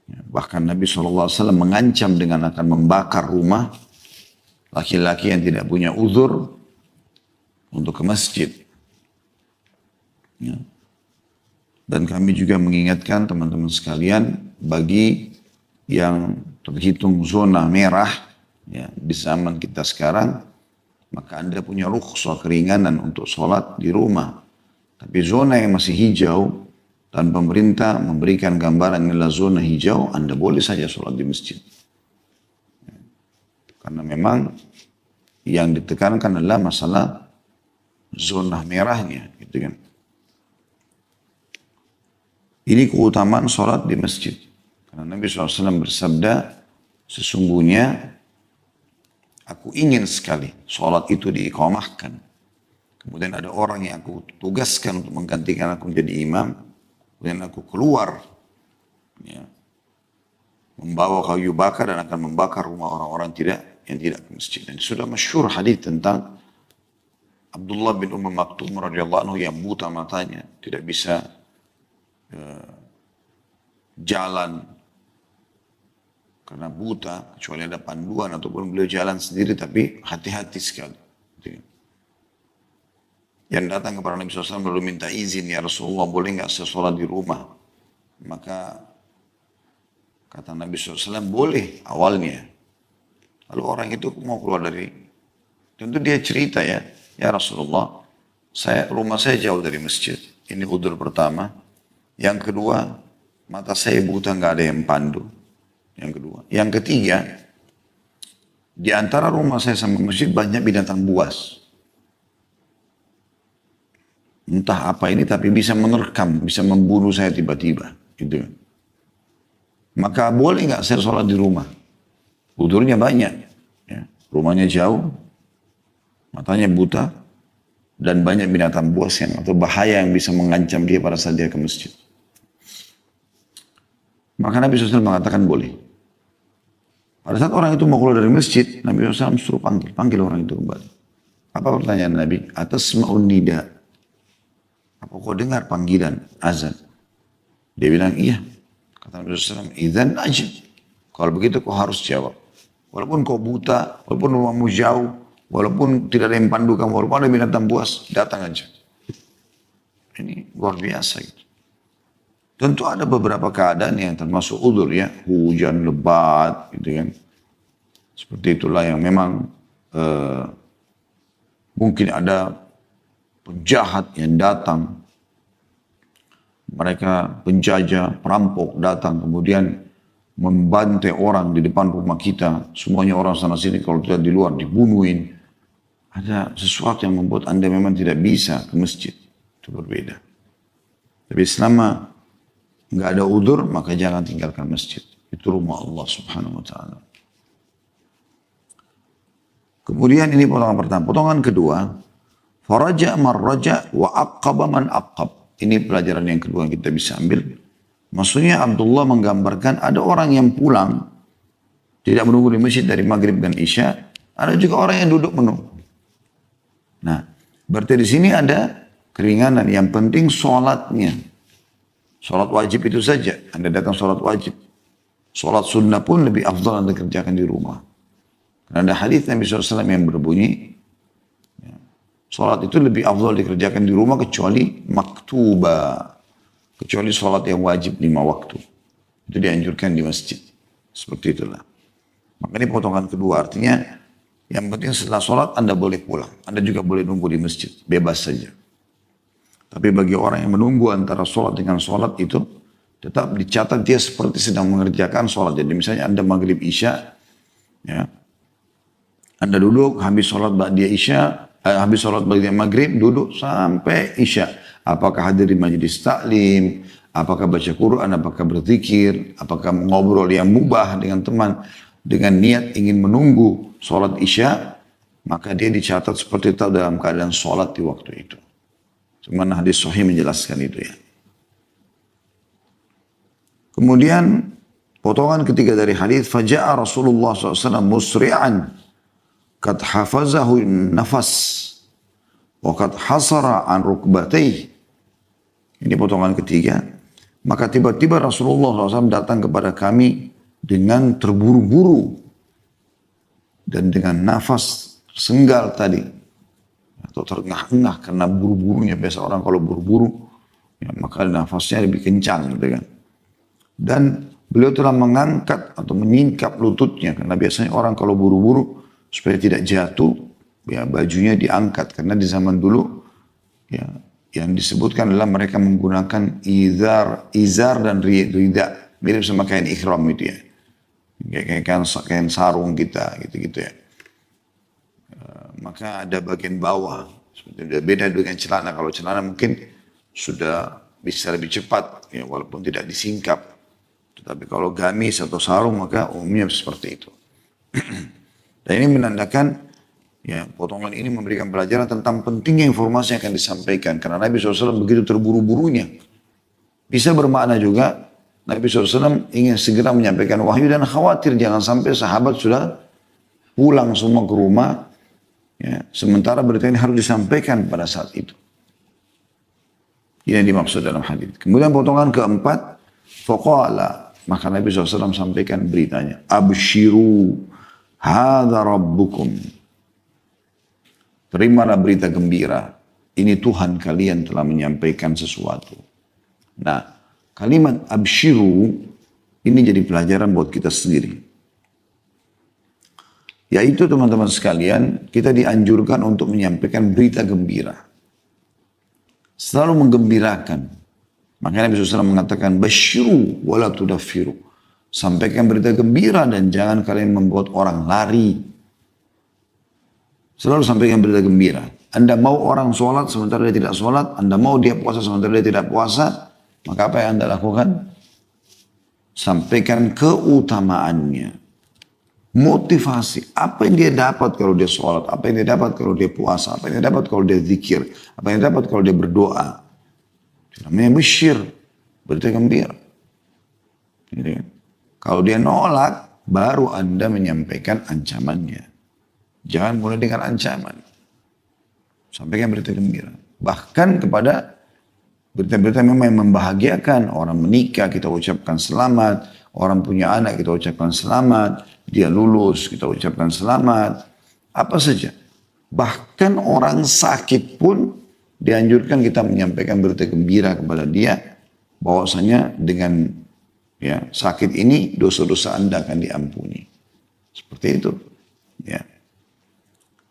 S1: Bahkan Nabi SAW mengancam dengan akan membakar rumah laki-laki yang tidak punya uzur untuk ke masjid. Dan kami juga mengingatkan teman-teman sekalian, bagi yang terhitung zona merah di zaman kita sekarang, maka Anda punya rukhsah keringanan untuk sholat di rumah. Tapi zona yang masih hijau dan pemerintah memberikan gambaran inilah zona hijau, Anda boleh saja sholat di masjid. Karena memang yang ditekankan adalah masalah zona merahnya, gitu kan. Ini keutamaan sholat di masjid. Karena Nabi SAW bersabda, sesungguhnya aku ingin sekali sholat itu diiqamahkan. Kemudian ada orang yang aku tugaskan untuk menggantikan aku menjadi imam. Kemudian aku keluar, membawa kayu bakar dan akan membakar rumah orang-orang yang tidak ke masjid. Dan sudah masyhur hadis tentang Abdullah bin Maktum radhiyallahu anhu yang buta matanya, tidak bisa jalan karena buta, kecuali ada panduan ataupun beliau jalan sendiri, tapi hati-hati sekali. Yang datang kepada Nabi SAW lalu minta izin, ya Rasulullah boleh nggak saya sholat di rumah? Maka kata Nabi SAW boleh awalnya. Lalu orang itu mau keluar dari, tentu dia cerita ya Rasulullah, rumah saya jauh dari masjid. Ini udzur pertama. Yang kedua, mata saya buta, nggak ada yang pandu. Yang kedua. Yang ketiga, di antara rumah saya sama masjid banyak binatang buas. Entah apa ini, tapi bisa menerkam, bisa membunuh saya tiba-tiba. Gitu. Maka boleh nggak saya sholat di rumah? Udzurnya banyak. Ya. Rumahnya jauh, matanya buta, dan banyak binatang buas atau bahaya yang bisa mengancam dia pada saat dia ke masjid. Maka Nabi SAW mengatakan boleh. Pada saat orang itu mau keluar dari masjid, Nabi SAW suruh panggil orang itu kembali. Apa pertanyaan Nabi? Atasma'un nida. Apa kau dengar panggilan azan? Dia bilang iya. Kata Nabi SAW, idzan ajib. Kalau begitu kau harus jawab. Walaupun kau buta, walaupun rumahmu jauh, walaupun tidak ada yang pandu kamu, walaupun ada binatang buas, datang aja. Ini luar biasa gitu. Tentu ada beberapa keadaan yang termasuk udzur ya, hujan lebat gitu kan. Seperti itulah yang memang mungkin ada penjahat yang datang, mereka penjajah, perampok datang kemudian membantai orang di depan rumah kita, semuanya orang sana sini kalau tidak di luar dibunuhin. Ada sesuatu yang membuat Anda memang tidak bisa ke masjid, itu berbeda. Tapi selama nggak ada udzur, maka jangan tinggalkan masjid. Itu rumah Allah Subhanahu wa taala. Kemudian ini potongan pertama. Potongan kedua, faraja man raja wa aqaba man aqab. Ini pelajaran yang kedua yang kita bisa ambil. Maksudnya Abdullah menggambarkan ada orang yang pulang tidak menunggu di masjid dari maghrib dan isya, ada juga orang yang duduk menunggu. Nah, berarti di sini ada keringanan. Yang penting sholatnya. Sholat wajib itu saja. Anda datang sholat wajib. Sholat sunnah pun lebih afdal Anda kerjakan di rumah. Karena ada hadis Nabi SAW yang berbunyi, sholat itu lebih afdal dikerjakan di rumah kecuali maktuba. Kecuali sholat yang wajib 5 waktu. Itu dianjurkan di masjid. Seperti itulah. Maka ini potongan kedua. Artinya yang penting setelah sholat Anda boleh pulang. Anda juga boleh nunggu di masjid. Bebas saja. Tapi bagi orang yang menunggu antara sholat dengan sholat itu, tetap dicatat dia seperti sedang mengerjakan sholat. Jadi misalnya Anda maghrib isya, ya, Anda duduk habis sholat ba'diyah isya, habis sholat ba'diyah maghrib, duduk sampai isya. Apakah hadir di majelis taklim, apakah baca Quran, apakah berzikir, apakah ngobrol yang mubah dengan teman, dengan niat ingin menunggu sholat isya, maka dia dicatat seperti itu dalam keadaan sholat di waktu itu. Cuman hadis sahih menjelaskan itu ya. Kemudian potongan ketiga dari hadis, faja'a Rasulullah SAW musri'an qad hafazahu nafas wa qad hasara an rukbatayhi. Ini potongan ketiga. Maka tiba-tiba Rasulullah SAW datang kepada kami dengan terburu-buru dan dengan nafas senggal tadi atau terengah-engah karena buru-burunya. Biasa orang kalau buru-buru ya, maka nafasnya lebih kencang gitu kan. Dan beliau telah mengangkat atau menyingkap lututnya karena biasanya orang kalau buru-buru supaya tidak jatuh ya bajunya diangkat karena di zaman dulu ya yang disebutkan adalah mereka menggunakan izar dan rida mirip sama kain ihram itu ya. Kain sarung kita gitu-gitu ya. Maka ada bagian bawah seperti beda dengan celana. Kalau celana mungkin sudah bisa lebih cepat ya, walaupun tidak disingkap. Tetapi kalau gamis atau sarung maka umumnya seperti itu. Dan ini menandakan ya potongan ini memberikan pelajaran tentang pentingnya informasi yang akan disampaikan. Karena Nabi SAW begitu terburu-burunya. Bisa bermakna juga Nabi SAW ingin segera menyampaikan wahyu dan khawatir jangan sampai sahabat sudah pulang semua ke rumah. Ya, sementara berita ini harus disampaikan pada saat itu. Ini yang dimaksud dalam hadis. Kemudian potongan keempat, faqala, maka Nabi SAW sampaikan beritanya, abshiru hadza rabbukum. Terimalah berita gembira. Ini Tuhan kalian telah menyampaikan sesuatu. Nah, kalimat abshiru ini jadi pelajaran buat kita sendiri. Yaitu teman-teman sekalian, kita dianjurkan untuk menyampaikan berita gembira. Selalu menggembirakan. Makanya Nabi SAW mengatakan, basyiru wala tudaffiru. Sampaikan berita gembira dan jangan kalian membuat orang lari. Selalu sampaikan berita gembira. Anda mau orang sholat sementara dia tidak sholat. Anda mau dia puasa sementara dia tidak puasa. Maka apa yang Anda lakukan? Sampaikan keutamaannya. Motivasi, apa yang dia dapat kalau dia sholat, apa yang dia dapat kalau dia puasa, apa yang dia dapat kalau dia zikir, apa yang dia dapat kalau dia berdoa. Itu namanya basyir, berita gembira. Jadi, kalau dia nolak, baru Anda menyampaikan ancamannya. Jangan mulai dengan ancaman. Sampaikan berita gembira. Bahkan kepada berita-berita memang yang membahagiakan. Orang menikah kita ucapkan selamat. Orang punya anak kita ucapkan selamat. Dia lulus kita ucapkan selamat. Apa saja. Bahkan orang sakit pun dianjurkan kita menyampaikan berita gembira kepada dia. Bahwasanya dengan sakit ini dosa-dosa Anda akan diampuni. Seperti itu. Ya.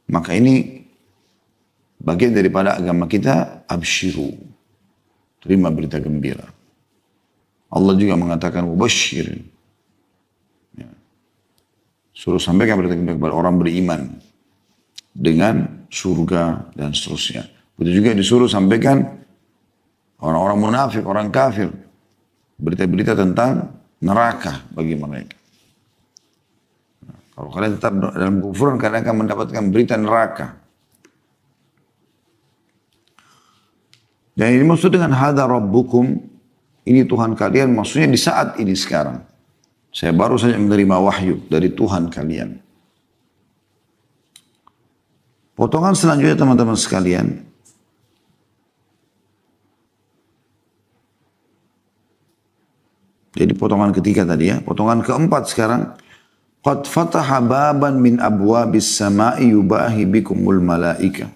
S1: Maka ini bagian daripada agama kita, absyiru. Terima berita gembira. Allah juga mengatakan mubasysyirin. Ya. Suruh sampaikan berita gembira kepada orang beriman dengan surga dan seterusnya. Begitu juga disuruh sampaikan orang-orang munafik, orang kafir, berita-berita tentang neraka bagi mereka. Nah, kalau kalian tetap dalam kekufuran, kalian akan mendapatkan berita neraka. Dan ini maksud dengan hadza rabbukum, ini Tuhan kalian, maksudnya di saat ini sekarang. Saya baru saja menerima wahyu dari Tuhan kalian. Potongan selanjutnya teman-teman sekalian. Jadi potongan ketiga tadi ya. Potongan keempat sekarang. Qad fataha baban min abwabis sama'i yubahi bikumul malaika.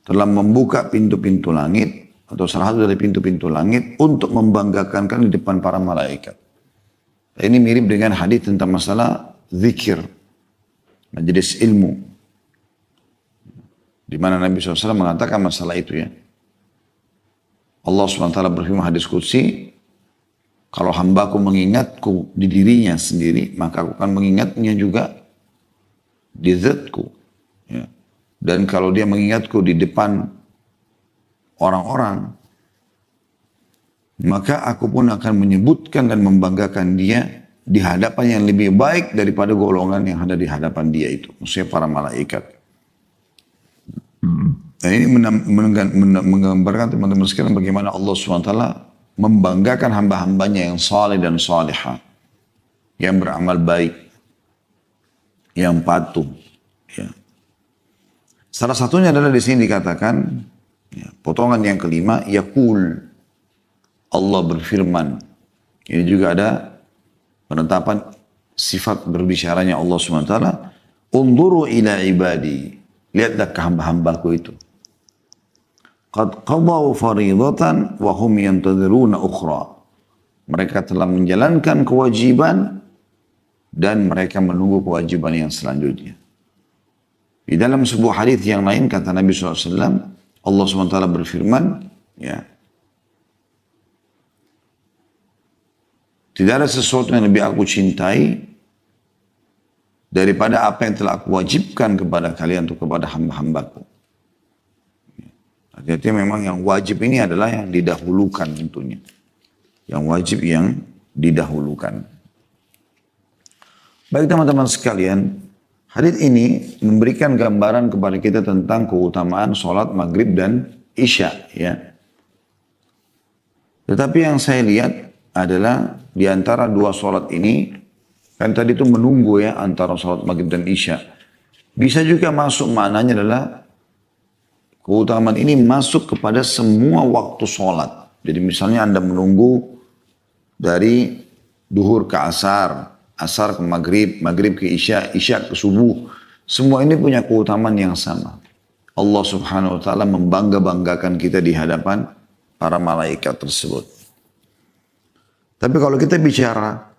S1: Telah membuka pintu-pintu langit. Atau salah satu dari pintu-pintu langit untuk membanggakan di depan para malaikat. Ini mirip dengan hadis tentang masalah zikir, majelis ilmu, di mana Nabi SAW mengatakan masalah itu ya. Allah SWT berfirman hadis qudsi, kalau hambaku mengingatku di dirinya sendiri, maka aku akan mengingatnya juga di zatku. Ya. Dan kalau dia mengingatku di depan orang-orang, maka aku pun akan menyebutkan dan membanggakan dia di hadapan yang lebih baik daripada golongan yang ada di hadapan dia itu. Maksudnya para malaikat. Dan ini menggambarkan teman-teman sekalian bagaimana Allah SWT membanggakan hamba-hambanya yang saleh dan salihah, yang beramal baik, yang patuh. Ya. Salah satunya adalah di sini dikatakan, potongan yang kelima, yaqul, Allah berfirman. Ini juga ada penetapan sifat berbicaranya Allah SWT. Unduru ila ibadi. Lihatlah ke hamba-hambaku itu. Qad qadaw faridatan wa hum yantadhiruna ukhra. Mereka telah menjalankan kewajiban dan mereka menunggu kewajiban yang selanjutnya. Di dalam sebuah hadis yang lain kata Nabi SAW, Allah SWT berfirman, ya, tidak ada sesuatu yang lebih aku cintai daripada apa yang telah aku wajibkan kepada kalian atau kepada hamba-hambaku. Artinya memang yang wajib ini adalah yang didahulukan tentunya. Yang wajib yang didahulukan. Baik teman-teman sekalian, hadits ini memberikan gambaran kepada kita tentang keutamaan sholat maghrib dan isya. Ya. Tetapi yang saya lihat adalah di antara dua sholat ini, kan tadi itu menunggu ya antara sholat maghrib dan isya. Bisa juga masuk maknanya adalah keutamaan ini masuk kepada semua waktu sholat. Jadi misalnya Anda menunggu dari duhur ke asar, asar ke maghrib, maghrib ke isya, isya ke subuh. Semua ini punya keutamaan yang sama. Allah Subhanahu wa ta'ala membangga-banggakan kita di hadapan para malaikat tersebut. Tapi kalau kita bicara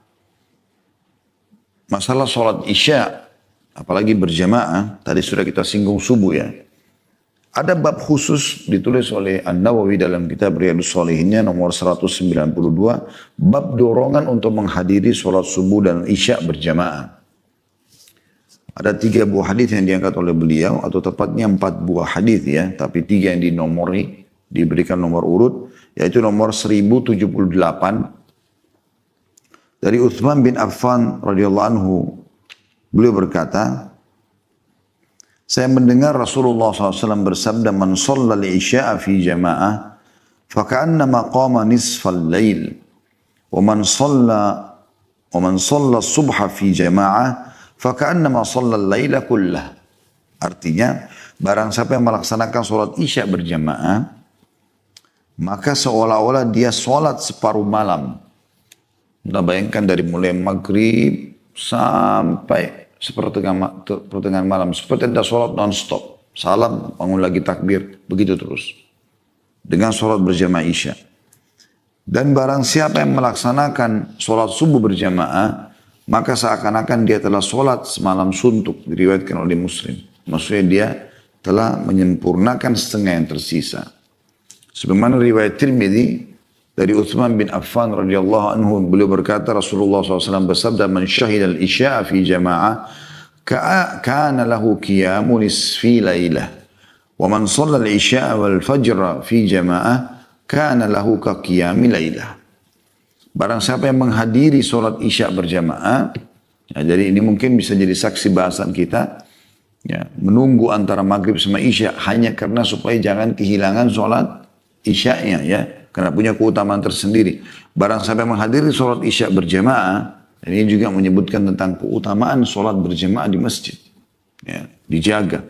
S1: masalah sholat isya, apalagi berjamaah, tadi sudah kita singgung subuh ya. Ada bab khusus ditulis oleh An-Nawawi dalam kitab Riyadhus Shalihinnya nomor 192, bab dorongan untuk menghadiri sholat subuh dan isya berjamaah. Ada 3 buah hadis yang diangkat oleh beliau, atau tepatnya 4 buah hadis ya, tapi 3 yang dinomori, diberikan nomor urut, yaitu nomor 1078 dari Utsman bin Affan radhiyallahu anhu. Beliau berkata, saya mendengar Rasulullah SAW bersabda, man shalla al-isya'a fi jama'ah faka'annama qama nisfal lail wa man shalla subha fi jama'ah faka'annama shalla al-laila kullah. Artinya, barang siapa yang melaksanakan sholat isya berjamaah, maka seolah-olah dia sholat separuh malam. Kita bayangkan dari mulai maghrib sampai pertengahan malam. Seperti ada sholat non-stop. Salam, bangun lagi takbir, begitu terus. Dengan sholat berjamaah isya. Dan barang siapa yang melaksanakan sholat subuh berjamaah, maka seakan-akan dia telah sholat semalam suntuk, diriwayatkan oleh Muslim. Maksudnya dia telah menyempurnakan setengah yang tersisa. Sebagaimana riwayat Tirmidzi dari Utsman bin Affan radhiyallahu anhu, beliau berkata Rasulullah SAW bersabda, "Man syahida al-isya'a fi jama'ah kana lahu qiyamu nisfi lailah, wa man shalla al-isya'a wal fajra fi jama'ah kana lahu ka qiyami lailah." Barang siapa yang menghadiri sholat isya berjamaah, ya, jadi ini mungkin bisa jadi saksi bahasan kita, ya, menunggu antara maghrib sama isya hanya karena supaya jangan kehilangan sholat isya'nya, ya, karena punya keutamaan tersendiri. Barang siapa yang menghadiri sholat isya berjamaah, ini juga menyebutkan tentang keutamaan sholat berjamaah di masjid, ya, dijaga.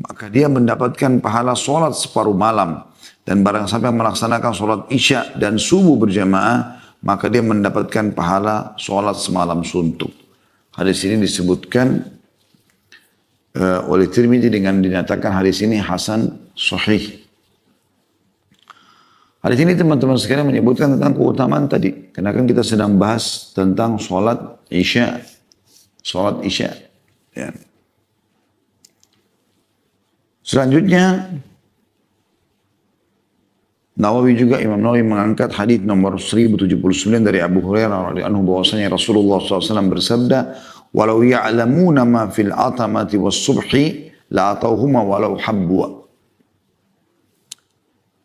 S1: Maka dia mendapatkan pahala sholat separuh malam. Dan barang siapa yang melaksanakan sholat isya dan subuh berjamaah, maka dia mendapatkan pahala sholat semalam suntuk. Hadis ini disebutkan oleh Tirmidzi dengan dinyatakan hadis ini hasan sahih. Hadis ini teman-teman sekalian menyebutkan tentang keutamaan tadi. Karena kan kita sedang bahas tentang sholat isya. Sholat isya. Ya. Selanjutnya, Nawawi juga, Imam Nawawi mengangkat hadis nomor 1079 dari Abu Hurairah radhiyallahu anhu bahwasanya Rasulullah SAW bersabda, "Walau ya'lamuna ma fil atamati was subhi la atauhuma walau habwa."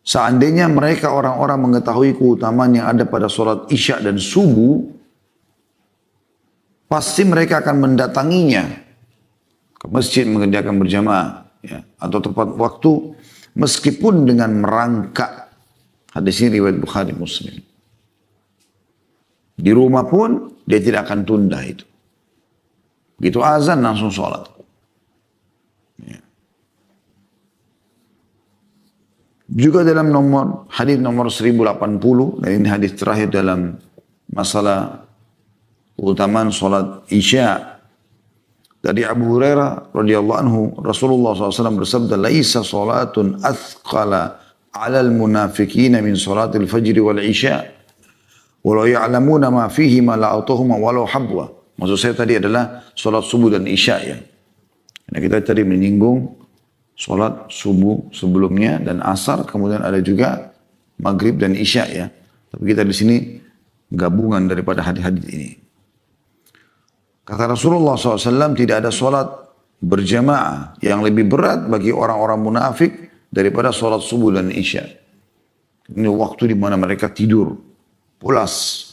S1: Seandainya mereka orang-orang mengetahui keutamaan yang ada pada sholat isya dan subuh, pasti mereka akan mendatanginya ke masjid mengerjakan berjamaah, ya, atau tepat waktu meskipun dengan merangkak. Hadis ini riwayat Bukhari Muslim. Di rumah pun dia tidak akan tunda itu. Begitu azan langsung sholat. Ya. Juga dalam hadis nomor 1080, dan ini hadis terakhir dalam masalah keutamaan sholat isya. Dari Abu Hurairah radhiyallahu anhu, Rasulullah SAW bersabda, "Laisa sholatun athqala alal munafiqina min salatil fajri wal isya walau ya'lamuna ma fihi ma la'atuhuma walau habwa." Maksud saya tadi adalah salat subuh dan isya, ya. Nah, kita tadi menyinggung salat subuh sebelumnya dan asar, kemudian ada juga maghrib dan isya, ya. Tapi kita di sini gabungan daripada hadis-hadis ini. Kata Rasulullah SAW, tidak ada salat berjamaah yang lebih berat bagi orang-orang munafik daripada sholat subuh dan isya. Ini waktu di mana mereka tidur, pulas.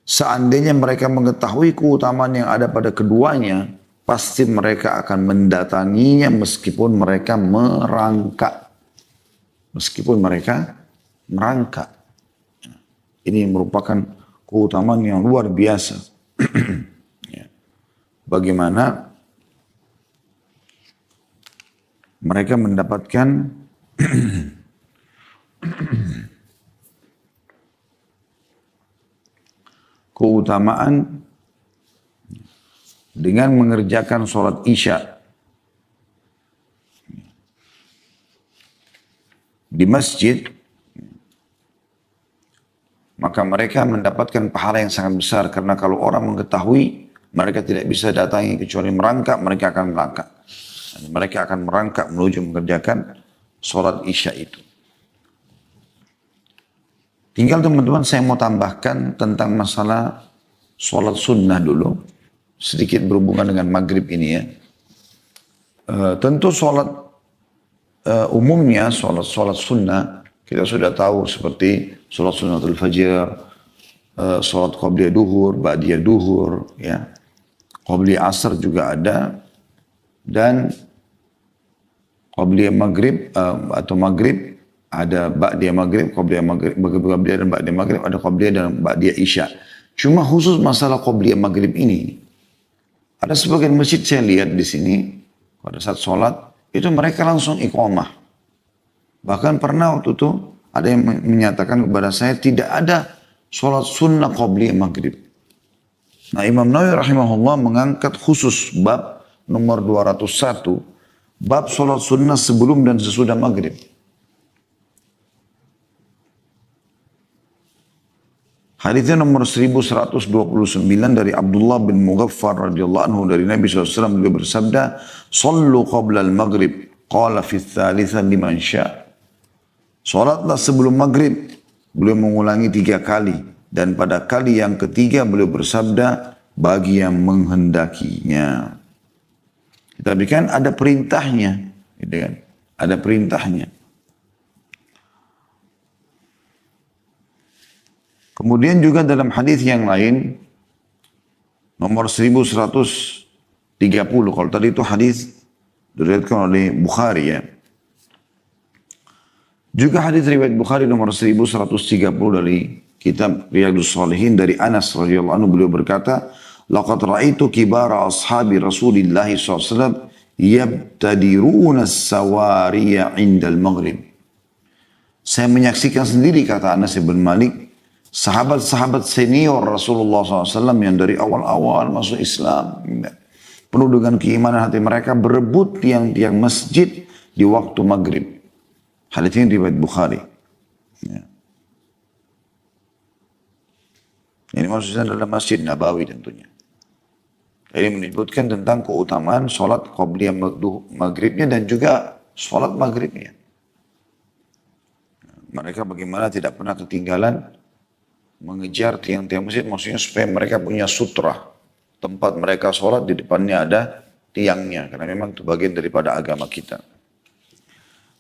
S1: Seandainya mereka mengetahui keutamaan yang ada pada keduanya, pasti mereka akan mendatanginya meskipun mereka merangkak. Meskipun mereka merangkak. Ini merupakan keutamaan yang luar biasa. Bagaimana mereka mendapatkan keutamaan dengan mengerjakan sholat isya di masjid, maka mereka mendapatkan pahala yang sangat besar. Karena kalau orang mengetahui, mereka tidak bisa datangi kecuali merangkak, mereka akan merangkak. Mereka akan merangkak menuju mengerjakan sholat isya itu. Tinggal teman-teman saya mau tambahkan tentang masalah sholat sunnah dulu. Sedikit berhubungan dengan maghrib ini, ya. Tentu sholat umumnya, sholat sunnah, kita sudah tahu seperti sholat sunnatul fajr, sholat qobliyah duhur, ba'diyah duhur, ya. Qobliyah asar juga ada. Dan qobliyah maghrib atau maghrib, ada ba'diyah maghrib, qobliyah maghrib, qobliyah dan ba'diyah maghrib, ada qobliyah dan ba'diyah isya. Cuma khusus masalah qobliyah maghrib ini, ada sebagian masjid saya lihat di sini, pada saat sholat, itu mereka langsung iqamah. Bahkan pernah waktu itu ada yang menyatakan kepada saya tidak ada sholat sunnah qabliyah maghrib. Nah, Imam Nawawi rahimahullah mengangkat khusus bab nomor 201, bab sholat sunnah sebelum dan sesudah maghrib. Hadisnya nomor 1129 dari Abdullah bin Mughaffar radhiyallahu anhu dari Nabi SAW, beliau bersabda, "Sallu qabla al-maghrib, qala fi ats-tsalitsah liman syaa." Salatlah sebelum maghrib. Beliau mengulangi 3 kali. Dan pada kali yang ketiga beliau bersabda, bagi yang menghendakinya. Tapi kan ada perintahnya. Gitu kan? Ada perintahnya. Kemudian juga dalam hadis yang lain, nomor 1130. Kalau tadi itu hadis diriwayatkan oleh Bukhari ya. Juga hadis riwayat Bukhari nomor 1130 dari kitab Riyadhus Shalihin dari Anas radhiyallahu anhu, beliau berkata, "Laqad ra'aitu kibara ashabi Rasulillah SAW yabtadiruna as-sawariya 'inda al-maghrib." Saya menyaksikan sendiri, kata Anas bin Malik, sahabat-sahabat senior Rasulullah SAW yang dari awal-awal masuk Islam, penuh dengan keimanan hati mereka, berebut tiang-tiang masjid di waktu maghrib. Hadis ini riwayat Bukhari. Ya. Ini maksudnya adalah Masjid Nabawi tentunya. Ini menyebutkan tentang keutamaan sholat qabliyah maghribnya dan juga sholat maghribnya. Mereka bagaimana tidak pernah ketinggalan mengejar tiang-tiang masjid, maksudnya supaya mereka punya sutra. Tempat mereka sholat di depannya ada tiangnya, karena memang itu bagian daripada agama kita.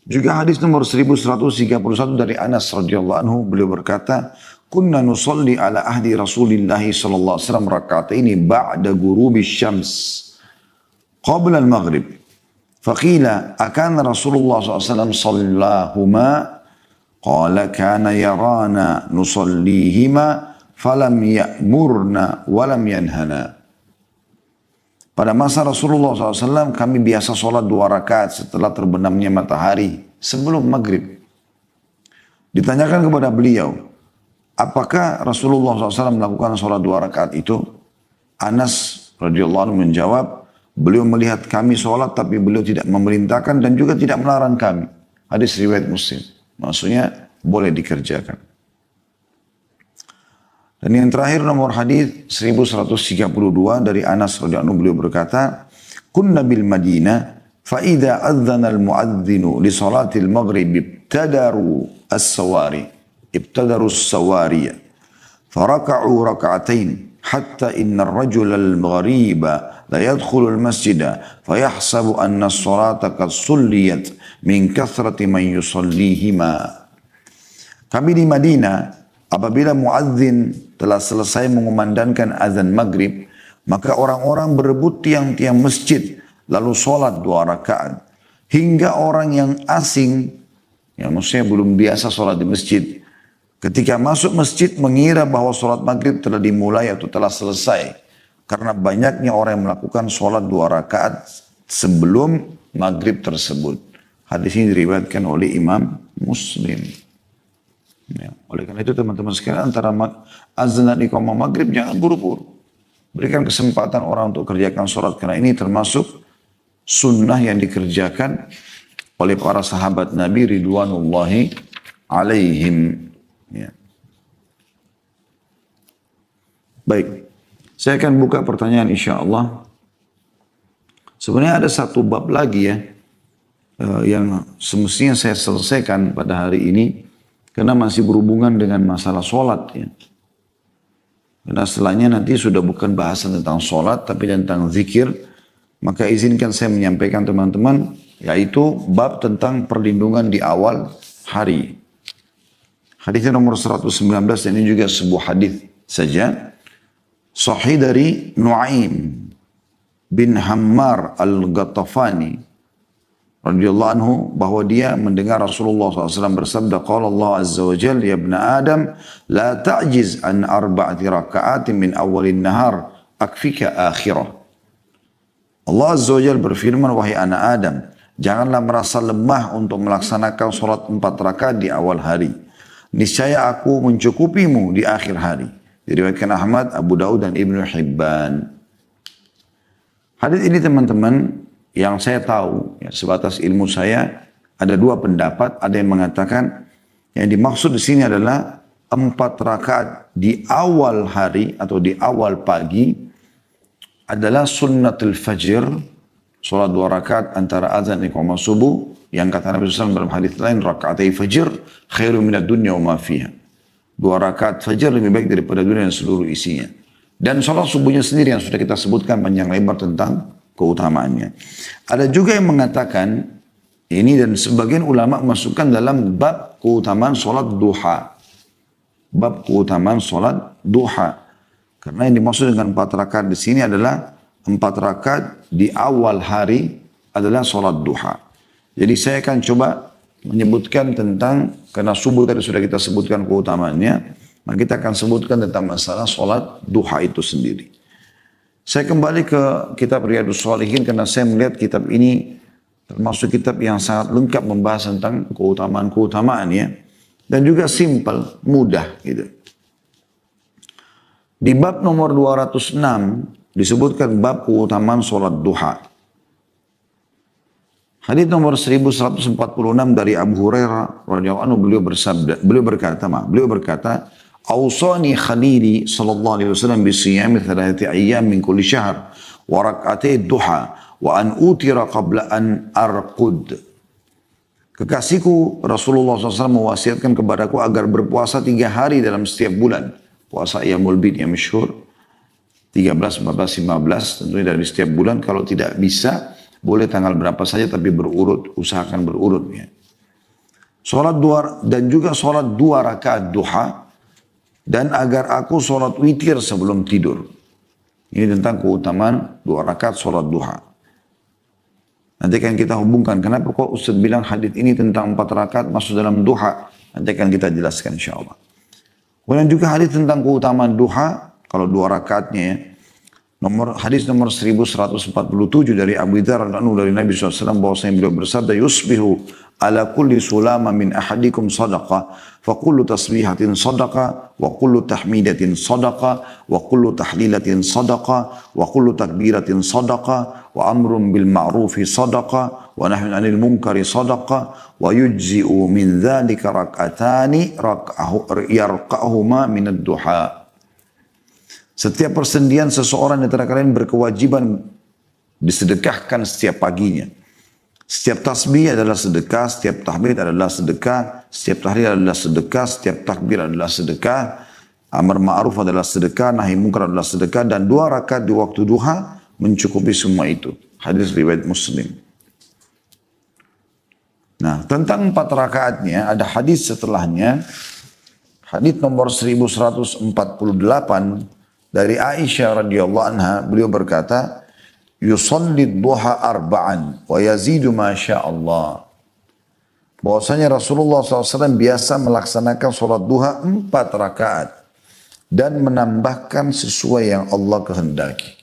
S1: Juga hadis nomor 1131 dari Anas radhiyallahu anhu, beliau berkata, "Kunna nusalli ala ahdi Rasulillah sallallahu alaihi wasallam rak'ataini ba'da ghurubi syams qabla al-maghrib. Faqila akana Rasulullah sallallahu alaihi wasallam sallahuma? Qala kana yarana nusallihima falam ya'murna walam yanhana." Pada masa Rasulullah SAW kami biasa sholat 2 rakaat setelah terbenamnya matahari sebelum maghrib. Ditanyakan kepada beliau, apakah Rasulullah SAW melakukan sholat 2 rakaat itu? Anas radhiyallahu anhu menjawab, beliau melihat kami sholat tapi beliau tidak memerintahkan dan juga tidak melarang kami. Hadis riwayat Muslim. Maksudnya boleh dikerjakan. Dan yang terakhir nomor hadis 1132 dari Anas radhiyallahu anhu, beliau berkata, "Kunna bil Madinah fa idza adzana al muadzinu li salatil maghrib ibtadaru as-sawariya faraka'u rak'atain hatta inna ar-rajula al-ghariba la yadkhulu al-masjida fayahsabu anna as-salata qad sulliyat min kathrati man yusallihima." Kami di Madinah, apabila muadzin telah selesai mengumandangkan azan maghrib, maka orang-orang berebut tiang-tiang masjid, lalu sholat 2 rakaat. Hingga orang yang asing, yang maksudnya belum biasa sholat di masjid, ketika masuk masjid mengira bahwa sholat maghrib telah dimulai atau telah selesai. Karena banyaknya orang yang melakukan sholat 2 rakaat sebelum maghrib tersebut. Hadis ini diriwayatkan oleh Imam Muslim. Ya, oleh karena itu teman-teman sekalian, antara azan dan iqamah maghrib jangan buru-buru. Berikan kesempatan orang untuk kerjakan sholat, karena ini termasuk sunnah yang dikerjakan oleh para sahabat Nabi ridwanullahi alaihim. Ya. Baik, saya akan buka pertanyaan insya Allah. Sebenarnya ada satu bab lagi ya, yang semestinya saya selesaikan pada hari ini, karena masih berhubungan dengan masalah sholat ya. Karena setelahnya nanti sudah bukan bahasan tentang sholat, tapi tentang zikir. Maka izinkan saya menyampaikan teman-teman, yaitu bab tentang perlindungan di awal hari. Hadisnya nomor 119, ini juga sebuah hadis saja. Sahih dari Nu'aim bin Hammar al-Ghatafani radhiyallahu anhu, bahwa dia mendengar Rasulullah SAW bersabda, qala Allah azza wa jalla, ya ibn Adam, la ta'jiz an 4 raka'atin min awalin nahar, akfika akhirah. Allah azza wa jalla berfirman, wahai anak Adam, Janganlah merasa lemah untuk melaksanakan sholat 4 rakaat di awal hari. Niscaya aku mencukupimu di akhir hari. Diriwayatkan Ahmad, Abu Daud dan Ibnu Hibban. Hadis ini teman-teman yang saya tahu, ya, sebatas ilmu saya, ada 2 pendapat. Ada yang mengatakan yang dimaksud di sini adalah 4 rakaat di awal hari atau di awal pagi adalah sunnatul fajr, sholat 2 rakaat antara azan dan iqamah subuh, yang kata Nabi SAW dalam hadis lain, rakaatai fajr khairu minad dunya wa ma fiha. 2 rakaat fajr lebih baik daripada dunia dan seluruh isinya. Dan sholat subuhnya sendiri yang sudah kita sebutkan panjang lebar tentang keutamaannya. Ada juga yang mengatakan ini, dan sebagian ulama masukkan dalam bab keutamaan sholat duha. Bab keutamaan sholat duha. Karena yang dimaksud dengan 4 rakaat di sini adalah 4 rakaat di awal hari adalah sholat duha. Jadi saya akan coba menyebutkan tentang, karena subuh tadi sudah kita sebutkan keutamaannya, maka kita akan sebutkan tentang masalah sholat duha itu sendiri. Saya kembali ke kitab Riyadhus Shalihin karena saya melihat kitab ini termasuk kitab yang sangat lengkap membahas tentang keutamaan-keutamaannya dan juga simpel, mudah gitu. Di bab nomor 206 disebutkan bab keutamaan sholat duha. Hadis nomor 1146 dari Abu Hurairah radhiyallahu anhu, beliau berkata, "Awsani khalili sallallahu alaihi wasallam bi siyami 3 ayyam min kulli syahr wa rak'atay duha wa an utira qabla an arqud." Kekasihku Rasulullah SAW mewasiatkan kepadaku agar berpuasa 3 hari dalam setiap bulan. Puasa Ayyamul Bid yang masyhur 13, 14, 15 tentunya dari setiap bulan. Kalau tidak bisa boleh tanggal berapa saja tapi berurut, usahakan berurut ya. Salat 2 dan juga salat 2 rakaat duha, dan agar aku salat witir sebelum tidur. Ini tentang keutamaan 2 rakaat salat duha. Nanti akan kita hubungkan kenapa kok Ustaz bilang hadis ini tentang 4 rakaat masuk dalam duha. Nanti akan kita jelaskan insyaallah. Kemudian juga hadis tentang keutamaan duha, kalau 2 rakaatnya ya. Hadis nomor 1147 dari Abu Dzar radhiyallahu dari Nabi SAW bahwasanya beliau bersabda, "Yusbihu ala kulli sulama min ahadikum sadaqah, fa kullu tasbihatin sadaqah, wa kullu tahmidatin sadaqah, wa kullu tahlilatin sadaqah, wa kullu takbiratin sadaqah, wa amrun bil ma'rufi sadaqah, wa nahyun 'anil munkari sadaqah, wa yujzi'u min dzalika rak'atani yarqa'uhuma min ad-duha." Setiap persendian seseorang di antara kalian berkewajiban disedekahkan setiap paginya. Setiap tasbih adalah sedekah, setiap tahmid adalah sedekah, setiap tahlil adalah sedekah, setiap takbir adalah sedekah, amar ma'ruf adalah sedekah, nahi munkar adalah sedekah, dan 2 rakaat di waktu duha mencukupi semua itu. Hadis riwayat Muslim. Nah, tentang 4 rakaatnya ada hadis setelahnya. Hadis nomor 1148 dari Aisyah radhiyallahu anha, beliau berkata, "Yusalli duha arba'an wa yazidu ma Allah." Bahwasanya Rasulullah SAW biasa melaksanakan sholat duha 4 rakaat dan menambahkan sesuai yang Allah kehendaki.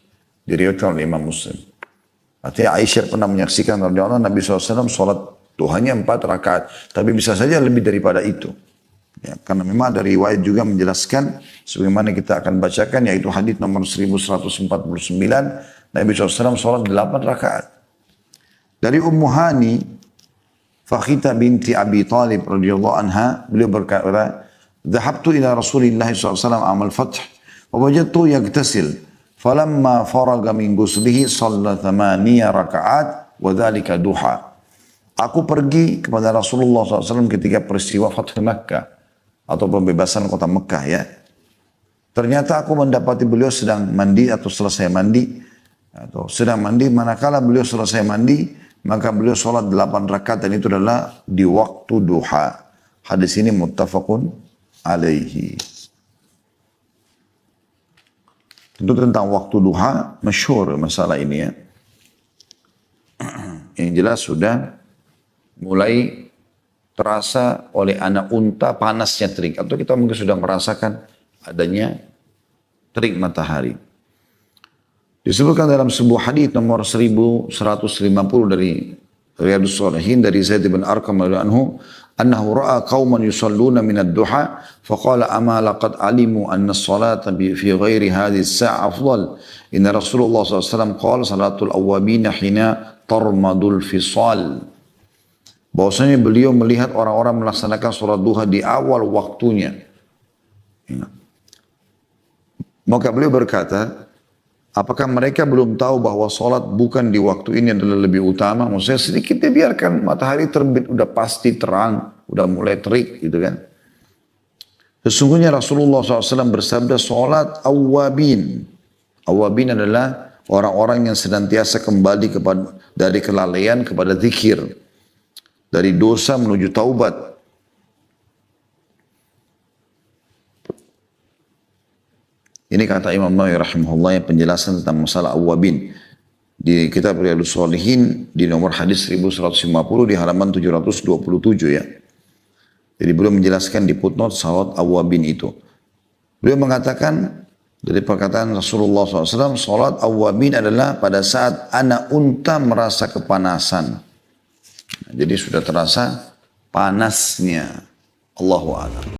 S1: Diriwayatkan oleh Imam Muslim. Artinya Aisyah pernah menyaksikan radhiyallahu anha Nabi SAW sholat duhanya 4 rakaat, tapi bisa saja lebih daripada itu. Ya, karena memang ada riwayat juga menjelaskan sebagaimana kita akan bacakan, yaitu hadis nomor 1149 Nabi SAW sholat 8 rakaat. Dari Ummu Hani Fakhita binti Abi Talib radhiyallahu anha, beliau berkata, "Dhahabtu ila Rasulillah SAW amal fath wa wajadtu yagtasil falamma faraga min ghuslihi shalla 8 rakaat wa dhalika duha." Aku pergi kepada Rasulullah SAW ketika peristiwa Fathu Makkah atau pembebasan kota Mekah ya. Ternyata aku mendapati beliau sedang mandi atau selesai mandi. Atau sedang mandi, manakala beliau selesai mandi, maka beliau sholat 8 rakaat dan itu adalah di waktu duha. Hadis ini muttafaqun alaihi. Tentu tentang waktu duha, masyhur masalah ini ya. Yang jelas sudah mulai terasa oleh anak unta panasnya terik, atau kita mungkin sudah merasakan adanya terik matahari. Disebutkan dalam sebuah hadis nomor 1150 dari Riyadhus Shalihin dari Zaid bin Arqam radhiyallahu anhu, annahu ra'a qauman yusalluna min ad-duha faqala ama laqad alimu anna as-salata fi ghairi hadhihi as-sa'a afdal. Inna Rasulullah SAW qala salatul awwabina hina tarmadul fisal. Bahwasanya beliau melihat orang-orang melaksanakan sholat duha di awal waktunya. Maka beliau berkata, apakah mereka belum tahu bahwa sholat bukan di waktu ini adalah lebih utama? Maksudnya sedikit dibiarkan matahari terbit, udah pasti terang, udah mulai terik gitu kan. Sesungguhnya Rasulullah SAW bersabda, sholat awwabin. Awwabin adalah orang-orang yang senantiasa kembali dari kelalaian kepada zikir. Dari dosa menuju taubat. Ini kata Imam Nawawi rahimahullah yang penjelasan tentang masalah awwabin. Di kitab Riyadhus Shalihin di nomor hadis 1150 di halaman 727 ya. Jadi beliau menjelaskan di footnote salat awwabin itu. Beliau mengatakan dari perkataan Rasulullah SAW, salat awwabin adalah pada saat anak unta merasa kepanasan. Jadi sudah terasa panasnya. Allahu a'lam.